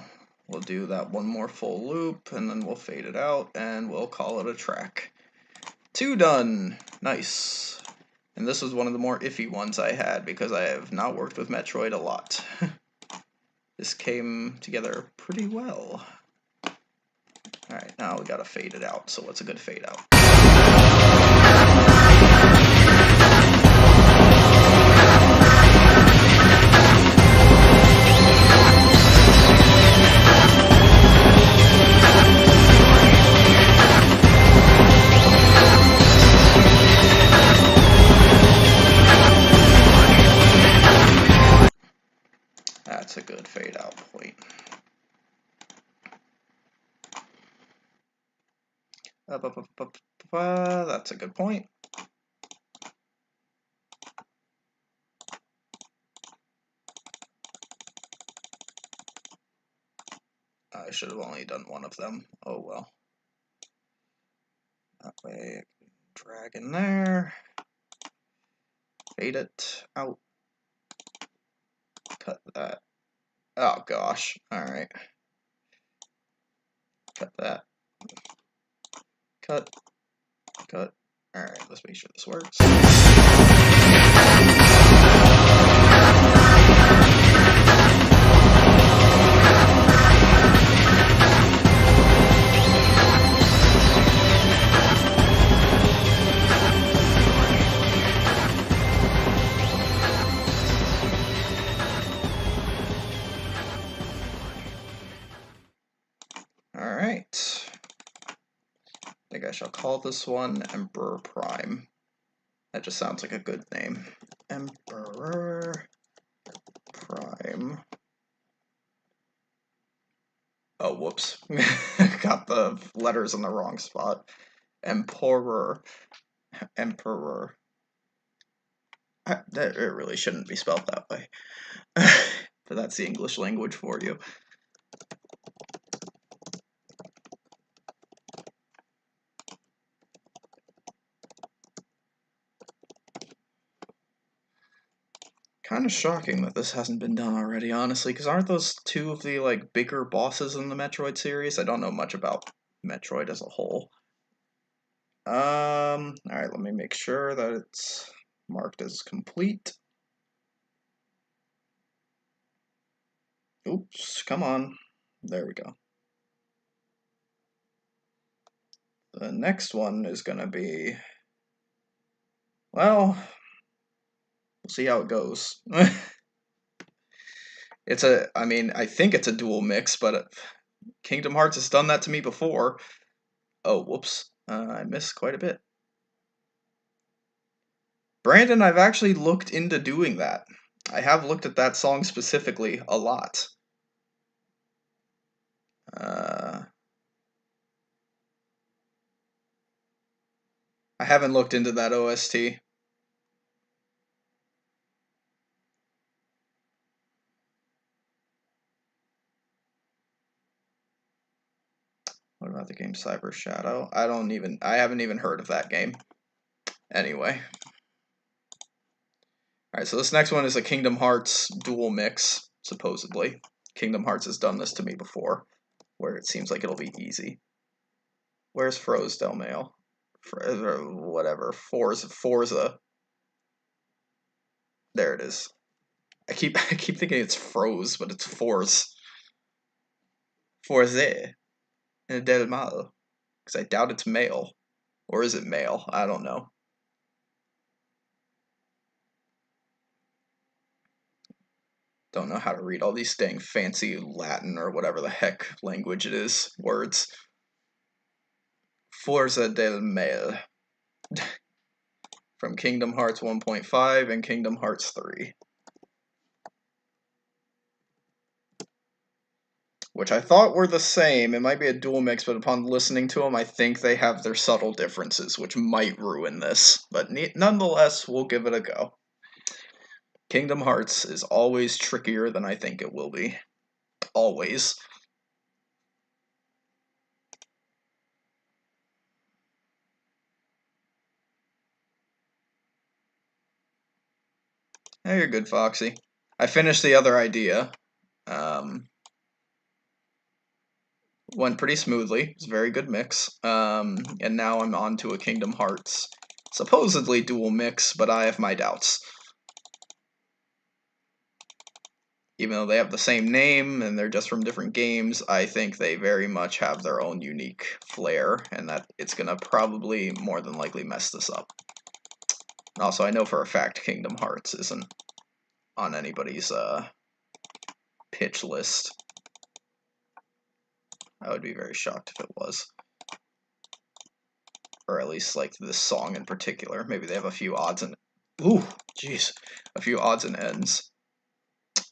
A: we'll do that one more full loop, and then we'll fade it out, and we'll call it a track. 2 done! Nice. And this was one of the more iffy ones I had, because I have not worked with Metroid a lot. This came together pretty well. Alright, now we gotta fade it out, so what's a good fade out? That's a good fade out point. That's a good point. I should have only done one of them. Oh well. That way I can drag in there. Fade it out. Cut that. Oh gosh. Alright. Cut that. Cut. Cut. Alright, let's make sure this works. Alright. I think I shall call this one Emperor Prime. That just sounds like a good name. Emperor Prime. Oh, whoops. Got the letters in the wrong spot. Emperor. Emperor. It really shouldn't be spelled that way. But that's the English language for you. Kind of shocking that this hasn't been done already, honestly, because aren't those two of the, like, bigger bosses in the Metroid series? I don't know much about Metroid as a whole. Alright, let me make sure that it's marked as complete. Oops, come on. There we go. The next one is gonna be... well, we'll see how it goes. I mean, I think it's a dual mix, but Kingdom Hearts has done that to me before. Oh, whoops. I missed quite a bit. Brandon, I've actually looked into doing that. I have looked at that song specifically a lot. I haven't looked into that OST. What about the game Cyber Shadow? I haven't even heard of that game. Anyway. Alright, so this next one is a Kingdom Hearts dual mix, supposedly. Kingdom Hearts has done this to me before, where it seems like it'll be easy. Where's Froze Del Mail? Whatever. Forza. There it is. I keep thinking it's Froze, but it's Force. Forze. Del Mal. Because I doubt it's male. Or is it male? I don't know. Don't know how to read all these dang fancy Latin or whatever the heck language it is. Words. Forza del Mal. From Kingdom Hearts 1.5 and Kingdom Hearts 3. Which I thought were the same. It might be a dual mix, but upon listening to them, I think they have their subtle differences, which might ruin this. But nonetheless, we'll give it a go. Kingdom Hearts is always trickier than I think it will be. Always. Hey, you're good, Foxy. I finished the other idea. Went pretty smoothly. It's a very good mix. And now I'm on to a Kingdom Hearts supposedly dual mix, but I have my doubts. Even though they have the same name and they're just from different games, I think they very much have their own unique flair, and that it's gonna probably more than likely mess this up. Also, I know for a fact Kingdom Hearts isn't on anybody's pitch list. I would be very shocked if it was. Or at least, like, this song in particular. Maybe they have a few odds and... ooh, jeez. A few odds and ends.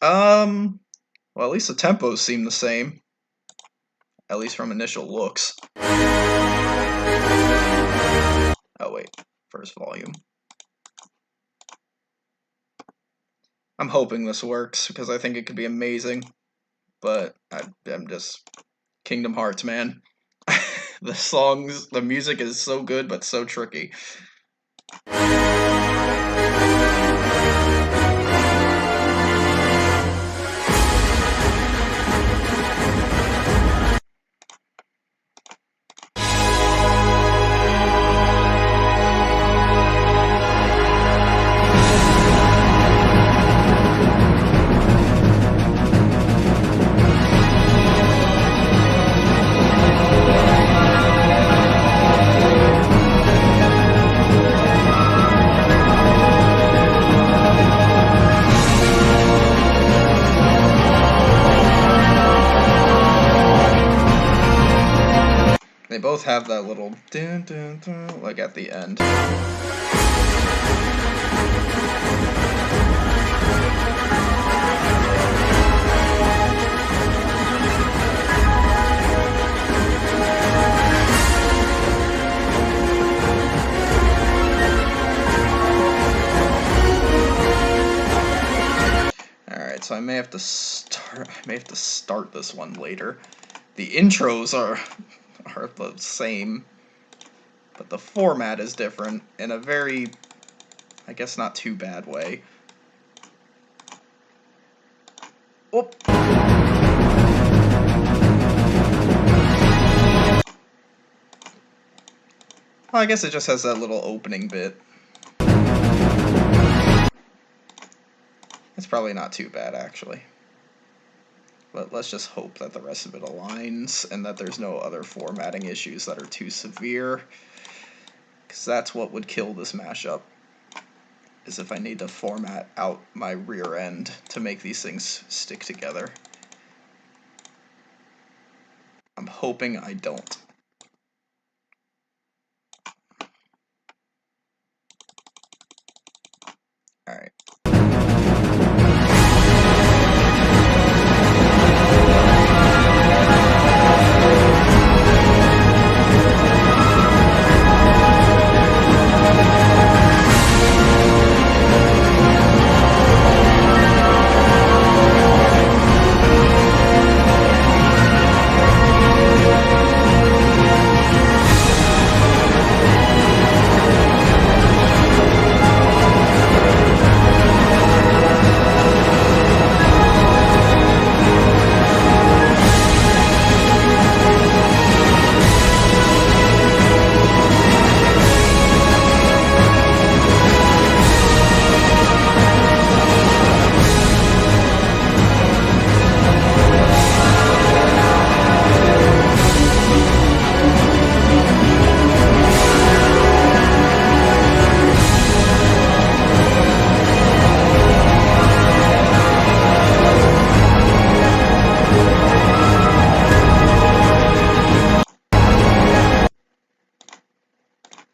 A: Well, at least the tempos seem the same. At least from initial looks. Oh, wait. First volume. I'm hoping this works, because I think it could be amazing. But I'm just... Kingdom Hearts, man. The music is so good, but so tricky. They both have that little dun dun dun, like at the end. Alright, so I may have to start this one later. The intros are the same, but the format is different in a very, I guess, not too bad way. Oop. Well, I guess it just has that little opening bit. It's probably not too bad, actually. But let's just hope that the rest of it aligns and that there's no other formatting issues that are too severe. Because that's what would kill this mashup, is if I need to format out my rear end to make these things stick together. I'm hoping I don't. Alright.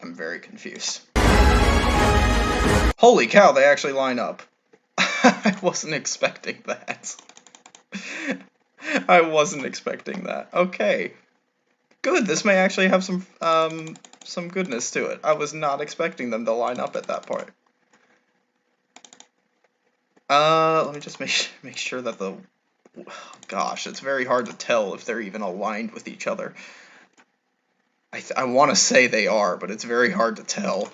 A: I'm very confused. Holy cow, they actually line up. I wasn't expecting that. I wasn't expecting that. Okay. Good, this may actually have some goodness to it. I was not expecting them to line up at that point. Let me just make sure that the... Gosh, it's very hard to tell if they're even aligned with each other. I want to say they are, but it's very hard to tell.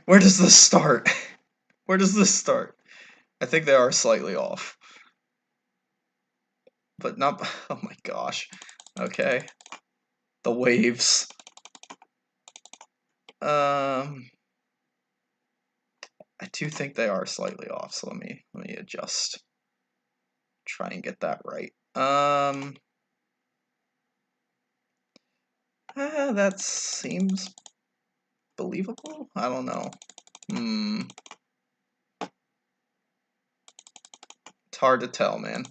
A: Where does this start? Where does this start? I think they are slightly off. But not... Oh my gosh. Okay. The waves. I do think they are slightly off, so let me adjust. Try and get that right. That seems believable? I don't know. It's hard to tell, man.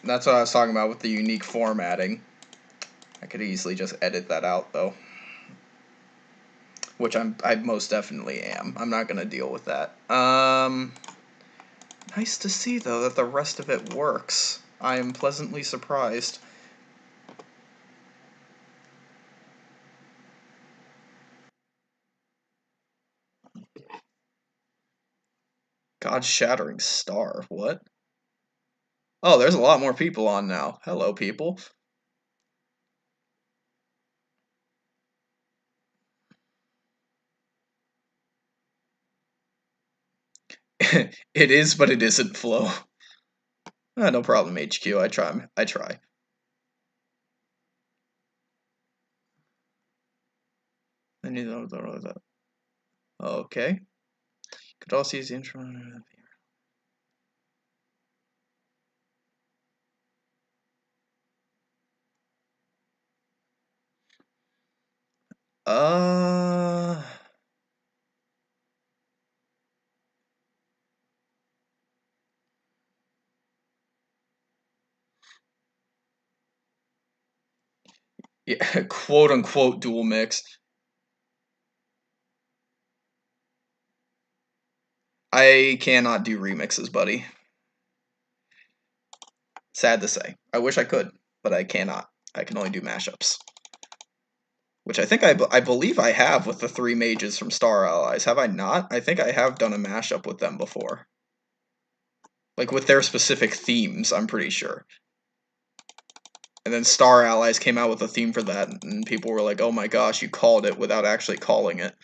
A: That's what I was talking about with the unique formatting. I could easily just edit that out, though. Which I most definitely am. I'm not going to deal with that. Nice to see, though, that the rest of it works. I am pleasantly surprised. God-shattering star. What? Oh, there's a lot more people on now. Hello, people. It is, but it isn't, Flo. No problem, HQ. I try. I try. I need that. Okay. Could also use the intro. Yeah, quote unquote dual mix. I cannot do remixes, buddy. Sad to say. I wish I could, but I cannot. I can only do mashups. Which I think I believe I have with the 3 mages from Star Allies. Have I not? I think I have done a mashup with them before. Like with their specific themes, I'm pretty sure. And then Star Allies came out with a theme for that, and people were like, oh my gosh, you called it without actually calling it.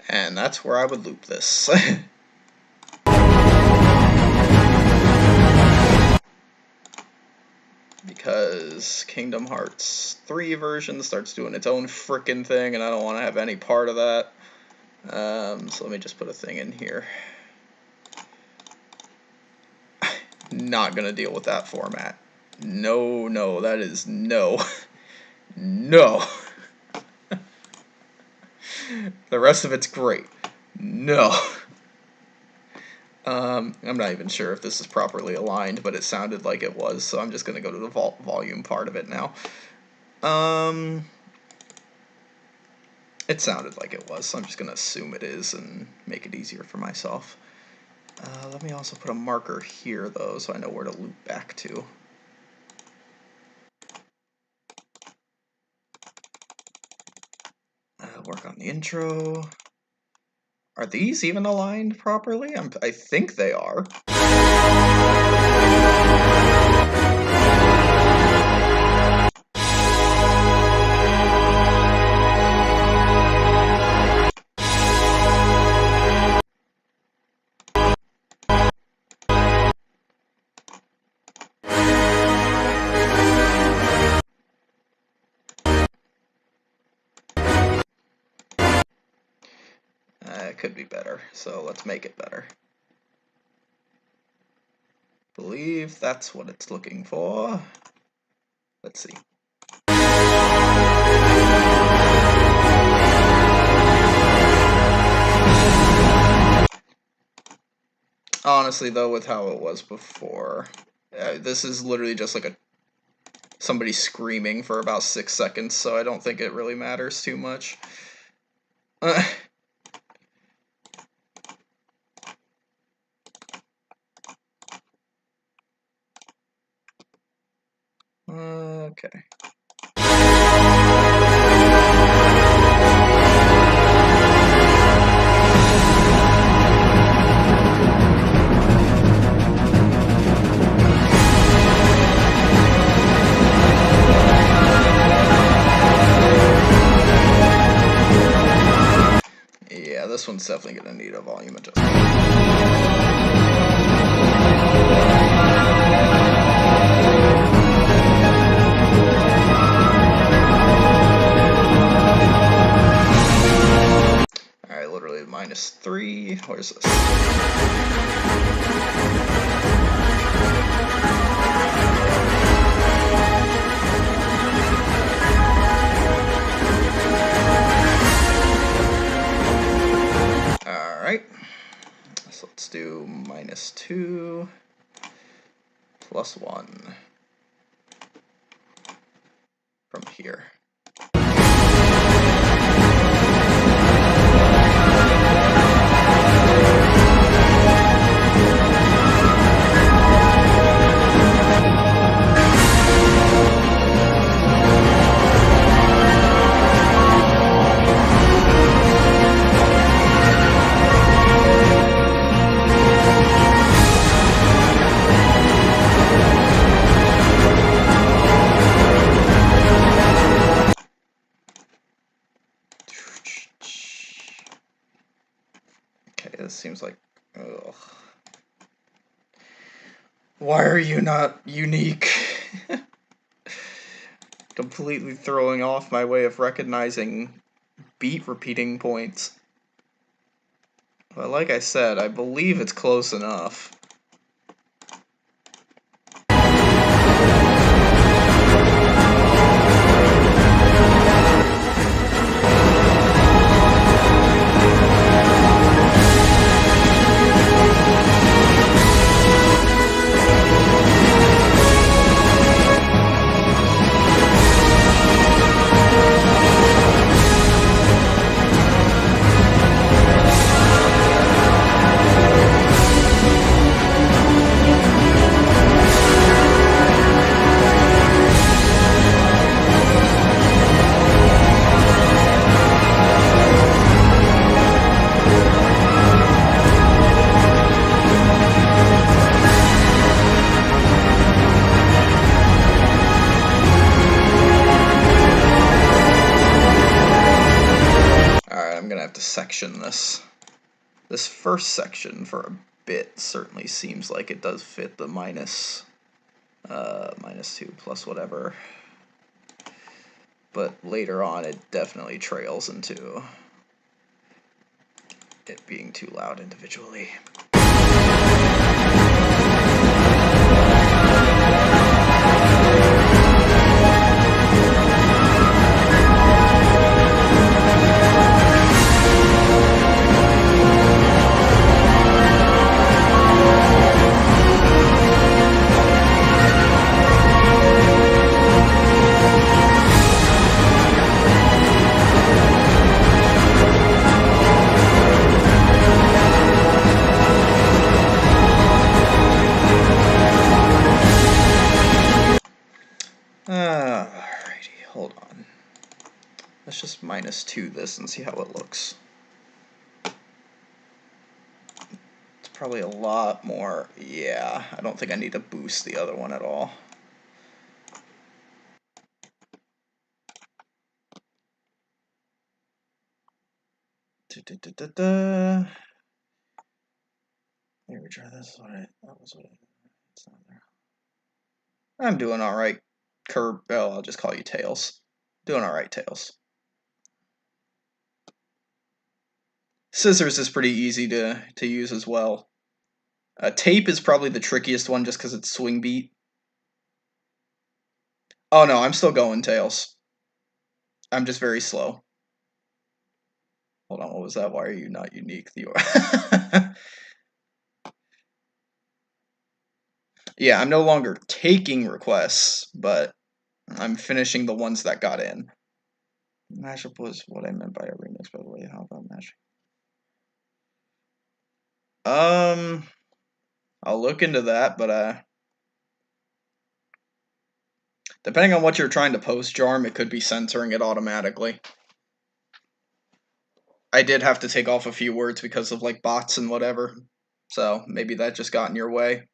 A: And that's where I would loop this. Because Kingdom Hearts 3 version starts doing its own frickin' thing, and I don't want to have any part of that. So let me just put a thing in here. Not gonna deal with that format. No, no, that is no. No. The rest of it's great. No. I'm not even sure if this is properly aligned, but it sounded like it was, so I'm just going to go to the volume part of it now. It sounded like it was, so I'm just going to assume it is and make it easier for myself. Let me also put a marker here, though, so I know where to loop back to. Work on the intro. Are these even aligned properly? I think they are. it could be better, so let's make it better. Believe that's what it's looking for. Let's see. Honestly, though, with how it was before, this is literally just like somebody screaming for about 6 seconds, so I don't think it really matters too much. Okay. Yeah, this one's definitely going to need a volume adjustment. Alright, literally -3. Where's this? Alright, so let's do -2 +1 from here. Okay, this seems like... Ugh. Why are you not unique? Completely throwing off my way of recognizing beat repeating points. But like I said, I believe it's close enough. To section this. This first section for a bit certainly seems like it does fit the -2 plus whatever, but later on it definitely trails into it being too loud individually. Alrighty, hold on. Let's just -2 this and see how it looks. It's probably a lot more. Yeah, I don't think I need to boost the other one at all. Let me try this. That was what it's not there. I'm doing all right. I'll just call you Tails. Doing all right, Tails. Scissors is pretty easy to use as well. Tape is probably the trickiest one just because it's swing beat. Oh no, I'm still going tails. I'm just very slow. Hold on, what was that? Why are you not unique? Yeah, I'm no longer taking requests, but I'm finishing the ones that got in. Mashup was what I meant by a remix, by the way. How about mashup? I'll look into that, but depending on what you're trying to post, Jarm, it could be censoring it automatically. I did have to take off a few words because of like bots and whatever, so maybe that just got in your way.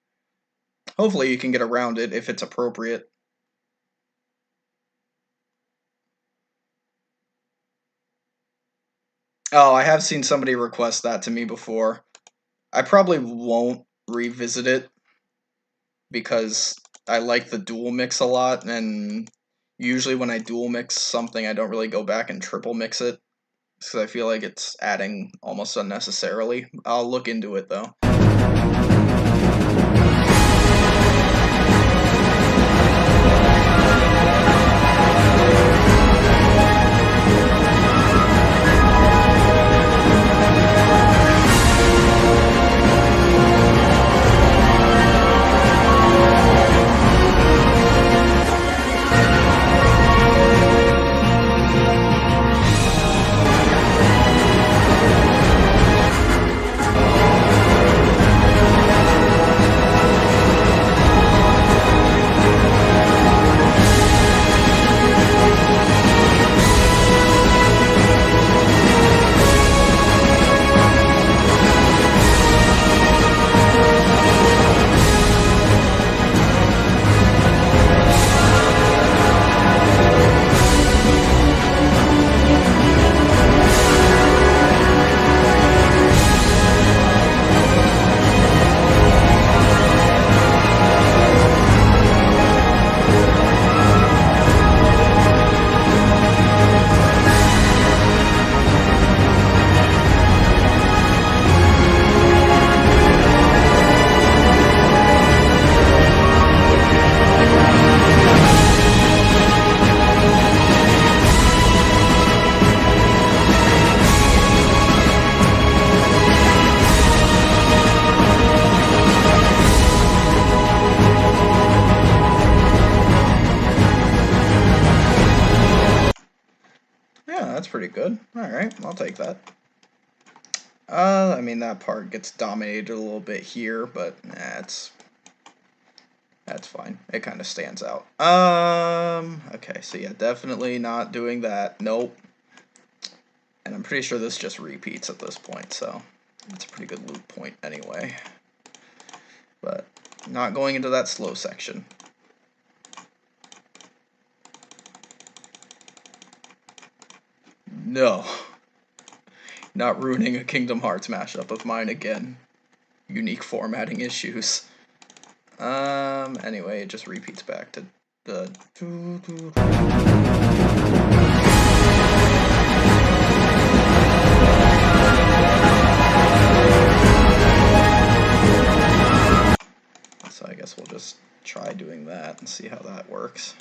A: Hopefully you can get around it if it's appropriate. Oh, I have seen somebody request that to me before. I probably won't revisit it because I like the dual mix a lot, and usually when I dual mix something, I don't really go back and triple mix it because I feel like it's adding almost unnecessarily. I'll look into it though. That's pretty good. Alright, I'll take that. I mean, that part gets dominated a little bit here, but that's fine. It kind of stands out. Okay, so yeah, definitely not doing that. Nope. And I'm pretty sure this just repeats at this point, so it's a pretty good loop point anyway. But not going into that slow section. No. Not ruining a Kingdom Hearts mashup of mine again. Unique formatting issues. Anyway, it just repeats back to the... So I guess we'll just try doing that and see how that works.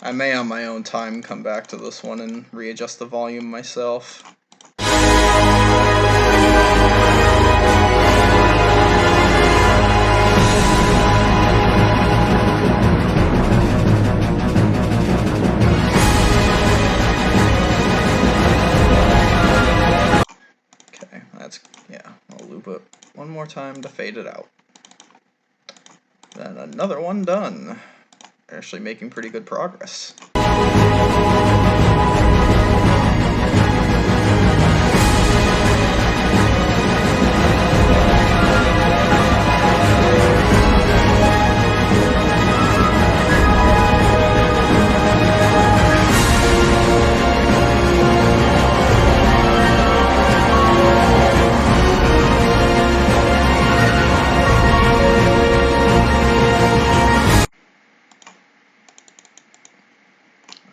A: I may on my own time come back to this one and readjust the volume myself. Okay, that's, yeah, I'll loop it One more time to fade it out. Then another one done. Actually making pretty good progress.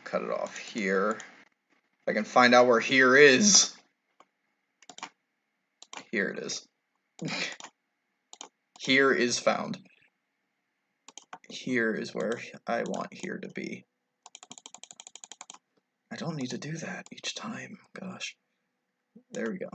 A: Cut it off here. If I can find out where here is. Here it is. Here is found. Here is where I want here to be. I don't need to do that each time. Gosh. There we go.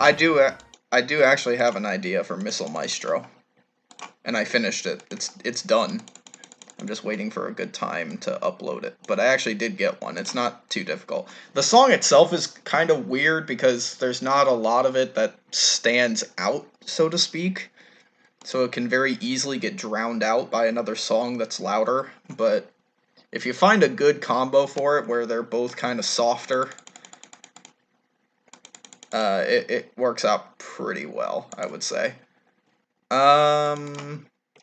A: I do actually have an idea for Missile Maestro, and I finished it. It's done. I'm just waiting for a good time to upload it, but I actually did get one. It's not too difficult. The song itself is kind of weird because there's not a lot of it that stands out, so to speak. So it can very easily get drowned out by another song that's louder, but if you find a good combo for it where they're both kind of softer, it works out pretty well, I would say. Yeah,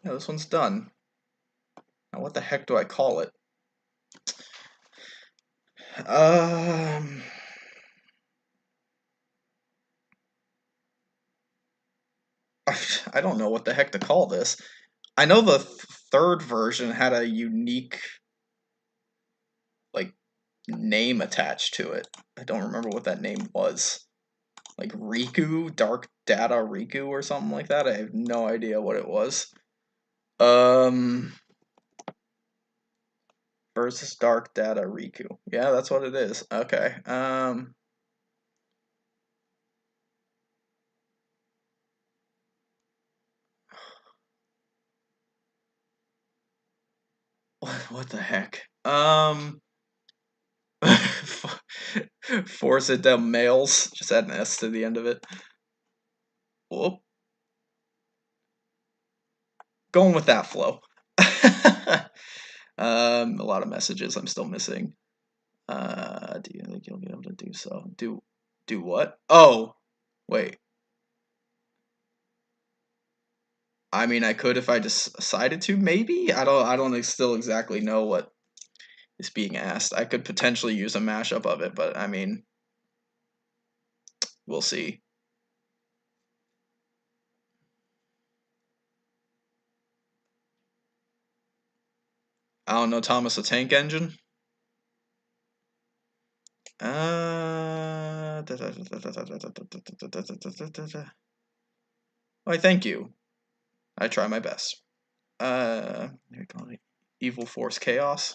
A: this one's done. Now, what the heck do I call it? I don't know what the heck to call this. I know the third version had a unique, like, name attached to it. I don't remember what that name was. Like Riku, Dark Data Riku or something like that. I have no idea what it was. Versus Dark Data Riku. Yeah, that's what it is. Okay. What the heck? Force it down males. Just add an S to the end of it. Whoop. Going with that flow. A lot of messages I'm still missing. Do you think you'll be able to do so? Do what? Oh, wait. I mean, I could if I decided to. Maybe I don't still exactly know what is being asked. I could potentially use a mashup of it, but I mean, we'll see. I don't know, Thomas the Tank Engine. Why, thank you. I try my best. Evil Force Chaos.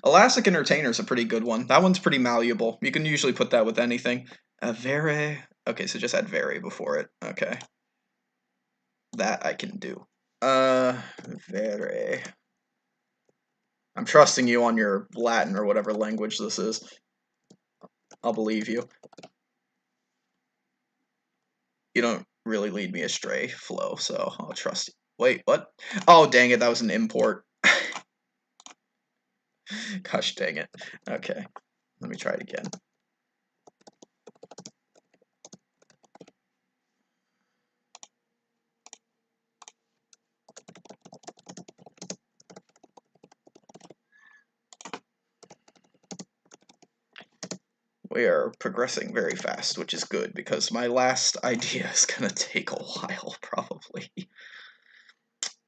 A: Elastic Entertainer is a pretty good one. That one's pretty malleable. You can usually put that with anything. Vere. Okay, so just add Vere before it. Okay. That I can do. Vere. I'm trusting you on your Latin or whatever language this is. I'll believe you. You don't really lead me astray, Flo, so I'll trust you. Wait, what? Oh, dang it, that was an import. Gosh dang it. Okay, let me try it again. We are progressing very fast, which is good, because my last idea is gonna take a while, probably.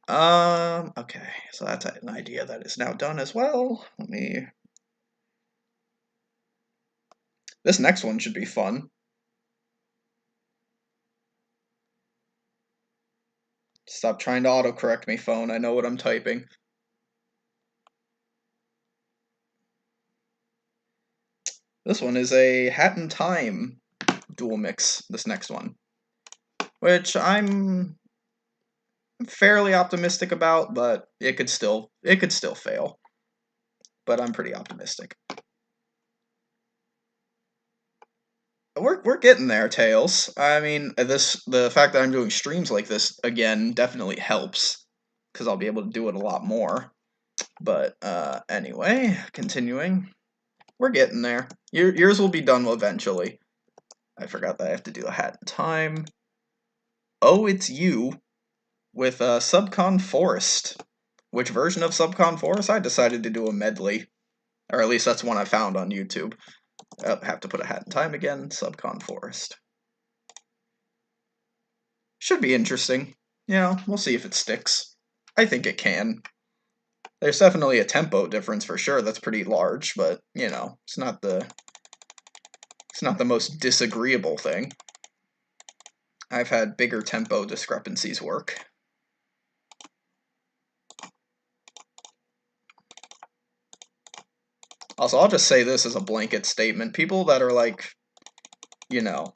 A: Okay, so that's an idea that is now done as well. This next one should be fun. Stop trying to autocorrect me, phone. I know what I'm typing. This one is a Hat in Time dual mix, this next one, which I'm fairly optimistic about, but it could still fail. But I'm pretty optimistic. We're getting there, Tails. I mean, the fact that I'm doing streams like this again definitely helps because I'll be able to do it a lot more. But anyway, continuing, we're getting there. Yours will be done eventually. I forgot that I have to do a Hat in Time. Oh, it's you with Subcon Forest. Which version of Subcon Forest? I decided to do a medley, or at least that's one I found on YouTube. Have to put a Hat in Time again. Subcon Forest. Should be interesting. Yeah, we'll see if it sticks. I think it can. There's definitely a tempo difference for sure. That's pretty large, but you know, it's not the most disagreeable thing. I've had bigger tempo discrepancies work. Also, I'll just say this as a blanket statement. People that are like, you know,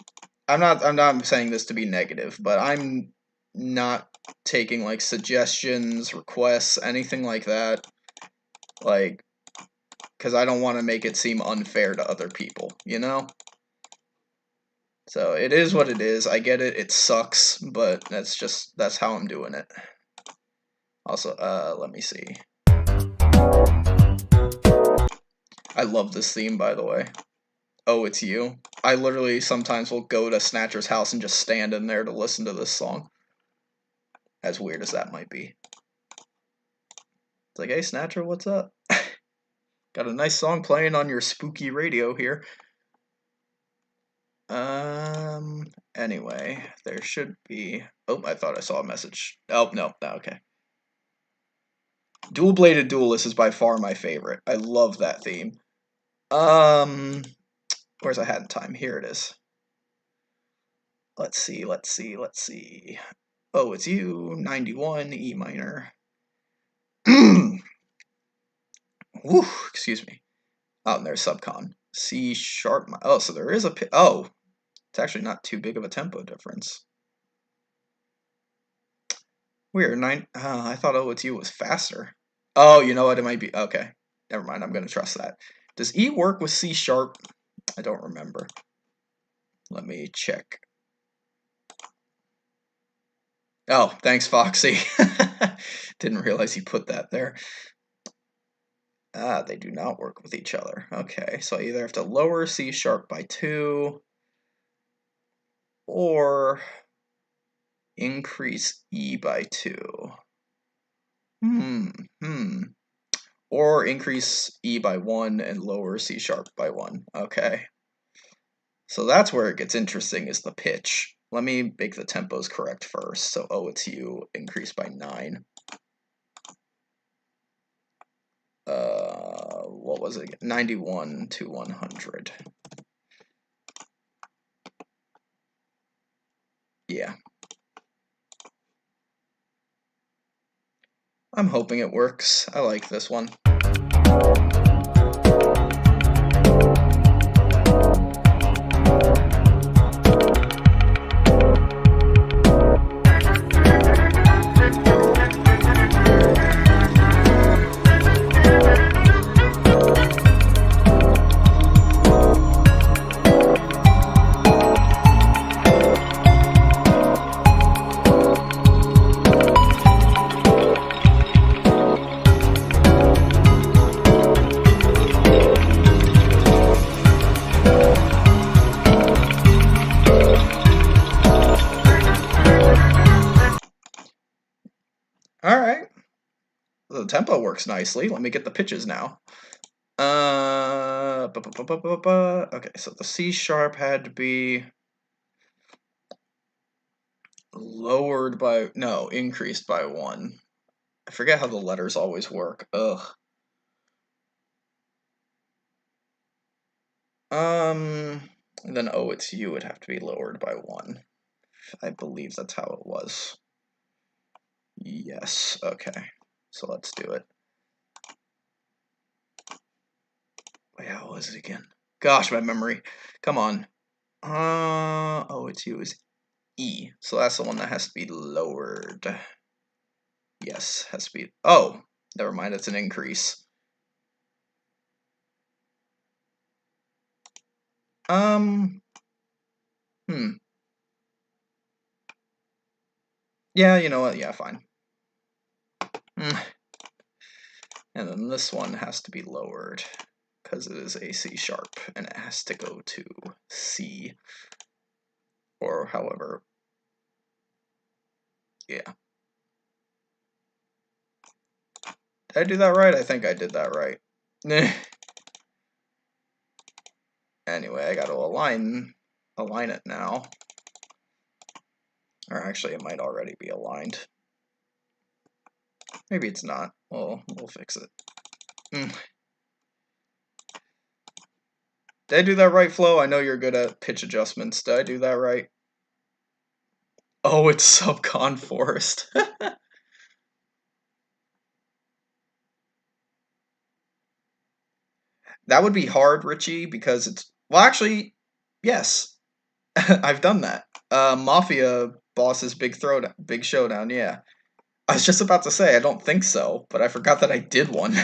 A: I'm not saying this to be negative, but I'm not taking like suggestions, requests, anything like that. Like, because I don't want to make it seem unfair to other people, you know? So it is what it is. I get it. It sucks, but that's how I'm doing it. Also, let me see. I love this theme, by the way. Oh, it's you. I literally sometimes will go to Snatcher's house and just stand in there to listen to this song. As weird as that might be. It's like, hey, Snatcher, what's up? Got a nice song playing on your spooky radio here. Anyway, there should be... Oh, I thought I saw a message. Oh, no, okay. Dual-Bladed Duelist is by far my favorite. I love that theme. Where's I Hat in Time? Here it is. Let's see. Oh, it's you, 91, E minor. Woo, excuse me. Oh, and there's subcon. C sharp. Oh, so there is a... Oh, it's actually not too big of a tempo difference. Weird. I thought Oh, It's You was faster. Oh, you know what? It might be... Okay. Never mind. I'm going to trust that. Does E work with C sharp? I don't remember. Let me check. Oh, thanks, Foxy. Didn't realize you put that there. Ah, they do not work with each other. Okay, so I either have to lower C sharp by 2 or increase E by 2. Or increase E by 1 and lower C sharp by 1. Okay. So that's where it gets interesting, is the pitch. Let me make the tempos correct first. So Oh, It's You, increase by 9. What was it? 91 to 100. Yeah. I'm hoping it works. I like this one. Alright. The tempo works nicely. Let me get the pitches now. Okay, so the C sharp had to be lowered by... No, increased by 1. I forget how the letters always work. Ugh. And then Oh, It's You would have to be lowered by 1. I believe that's how it was. Yes, okay. So let's do it. Wait, how was it again? Gosh, my memory. Come on. Oh, it's you is E. So that's the one that has to be lowered. Yes, has to be. Oh, never mind. It's an increase. Um. Hmm. Yeah, you know what? Yeah, fine. Hmm. And then this one has to be lowered because it is a C sharp and it has to go to C or however. Yeah. Did I do that right? I think I did that right. Anyway, I got to align it now. Or actually, it might already be aligned. Maybe it's not. Well, we'll fix it. Did I do that right, Flo? I know you're good at pitch adjustments. Did I do that right? Oh, it's subcon forest. That would be hard, Richie, because it's well, actually, yes, I've done that. Mafia boss's big showdown. Yeah, I was just about to say I don't think so, but I forgot that I did one.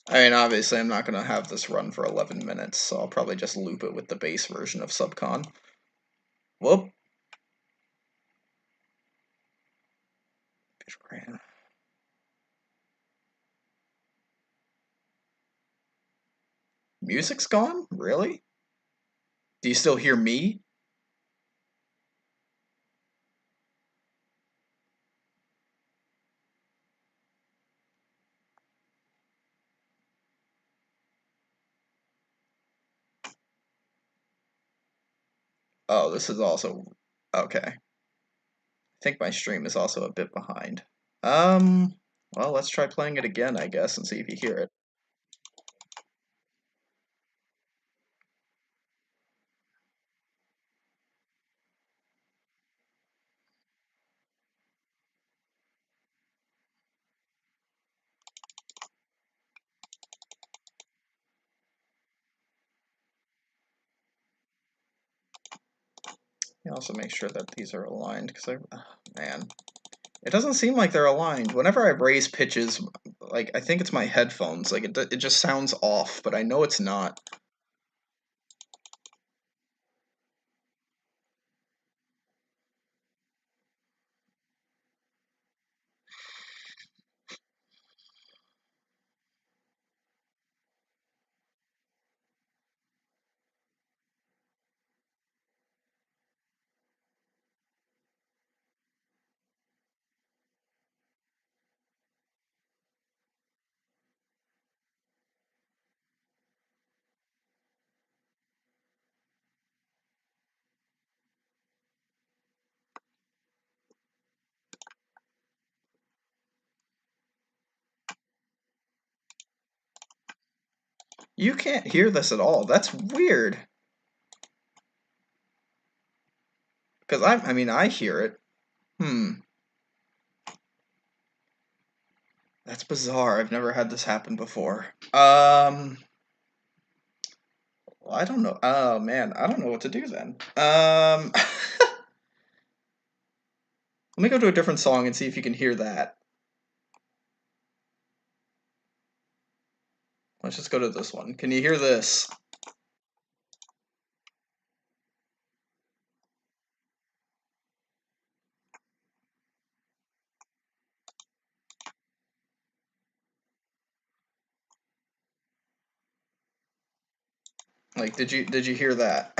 A: I mean, obviously, I'm not gonna have this run for 11 minutes, so I'll probably just loop it with the base version of Subcon. Whoop. Music's gone? Really? Do you still hear me? Oh, this is also okay. I think my stream is also a bit behind. Um, well, let's try playing it again, I guess, and see if you hear it. You also make sure that these are aligned, because man, it doesn't seem like they're aligned. Whenever I raise pitches, like, I think it's my headphones, like, it just sounds off, but I know it's not. You can't hear this at all. That's weird. Because I mean, I hear it. That's bizarre. I've never had this happen before. Well, I don't know. Oh man, I don't know what to do then. Let me go to a different song and see if you can hear that. Let's just go to this one. Can you hear this? Like, did you hear that?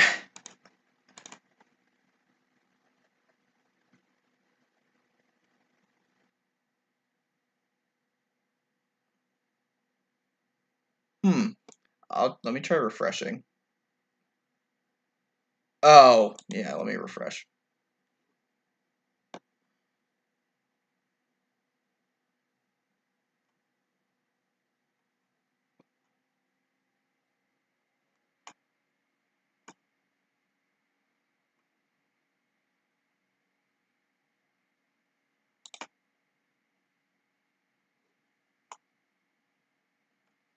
A: Hmm. Let me try refreshing. Oh, yeah, let me refresh.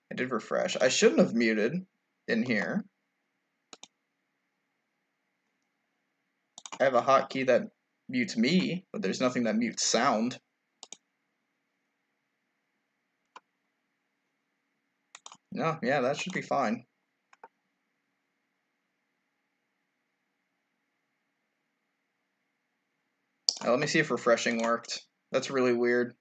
A: I did refresh. I shouldn't have muted in here. I have a hotkey that mutes me, but there's nothing that mutes sound. No, yeah, that should be fine. Let me see if refreshing worked. That's really weird.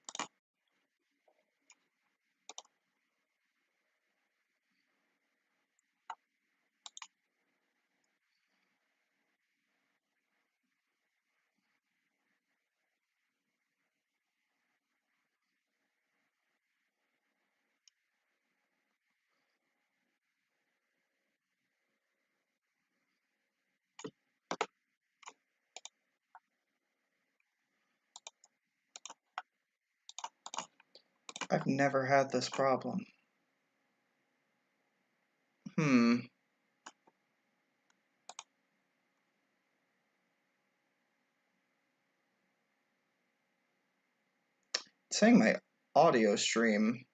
A: I've never had this problem. Hmm. It's saying my audio stream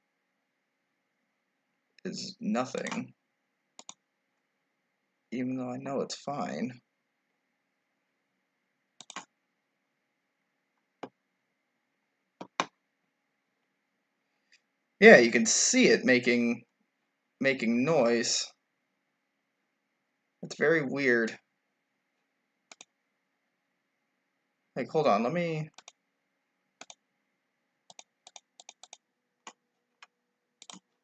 A: is nothing, even though I know it's fine. Yeah, you can see it making noise. It's very weird. Like, hold on, let me...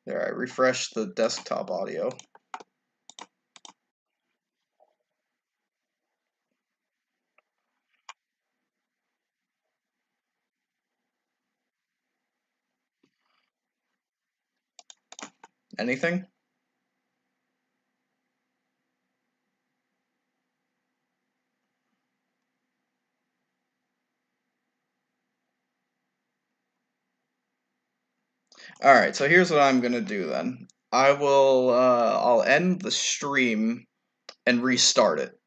A: There, I refreshed the desktop audio. Anything? Alright, so here's what I'm gonna do then. I'll end the stream and restart it.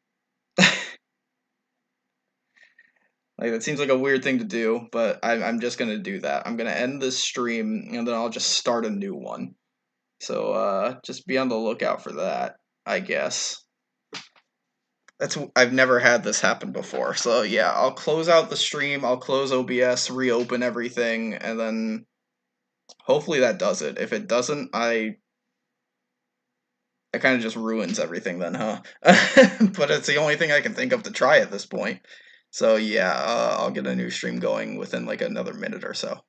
A: Like, that seems like a weird thing to do, but I'm just gonna do that. I'm gonna end this stream, and then I'll just start a new one. So, just be on the lookout for that, I guess. I've never had this happen before, so yeah, I'll close out the stream, I'll close OBS, reopen everything, and then hopefully that does it. If it doesn't, it kind of just ruins everything then, huh? But it's the only thing I can think of to try at this point. So yeah, I'll get a new stream going within like another minute or so.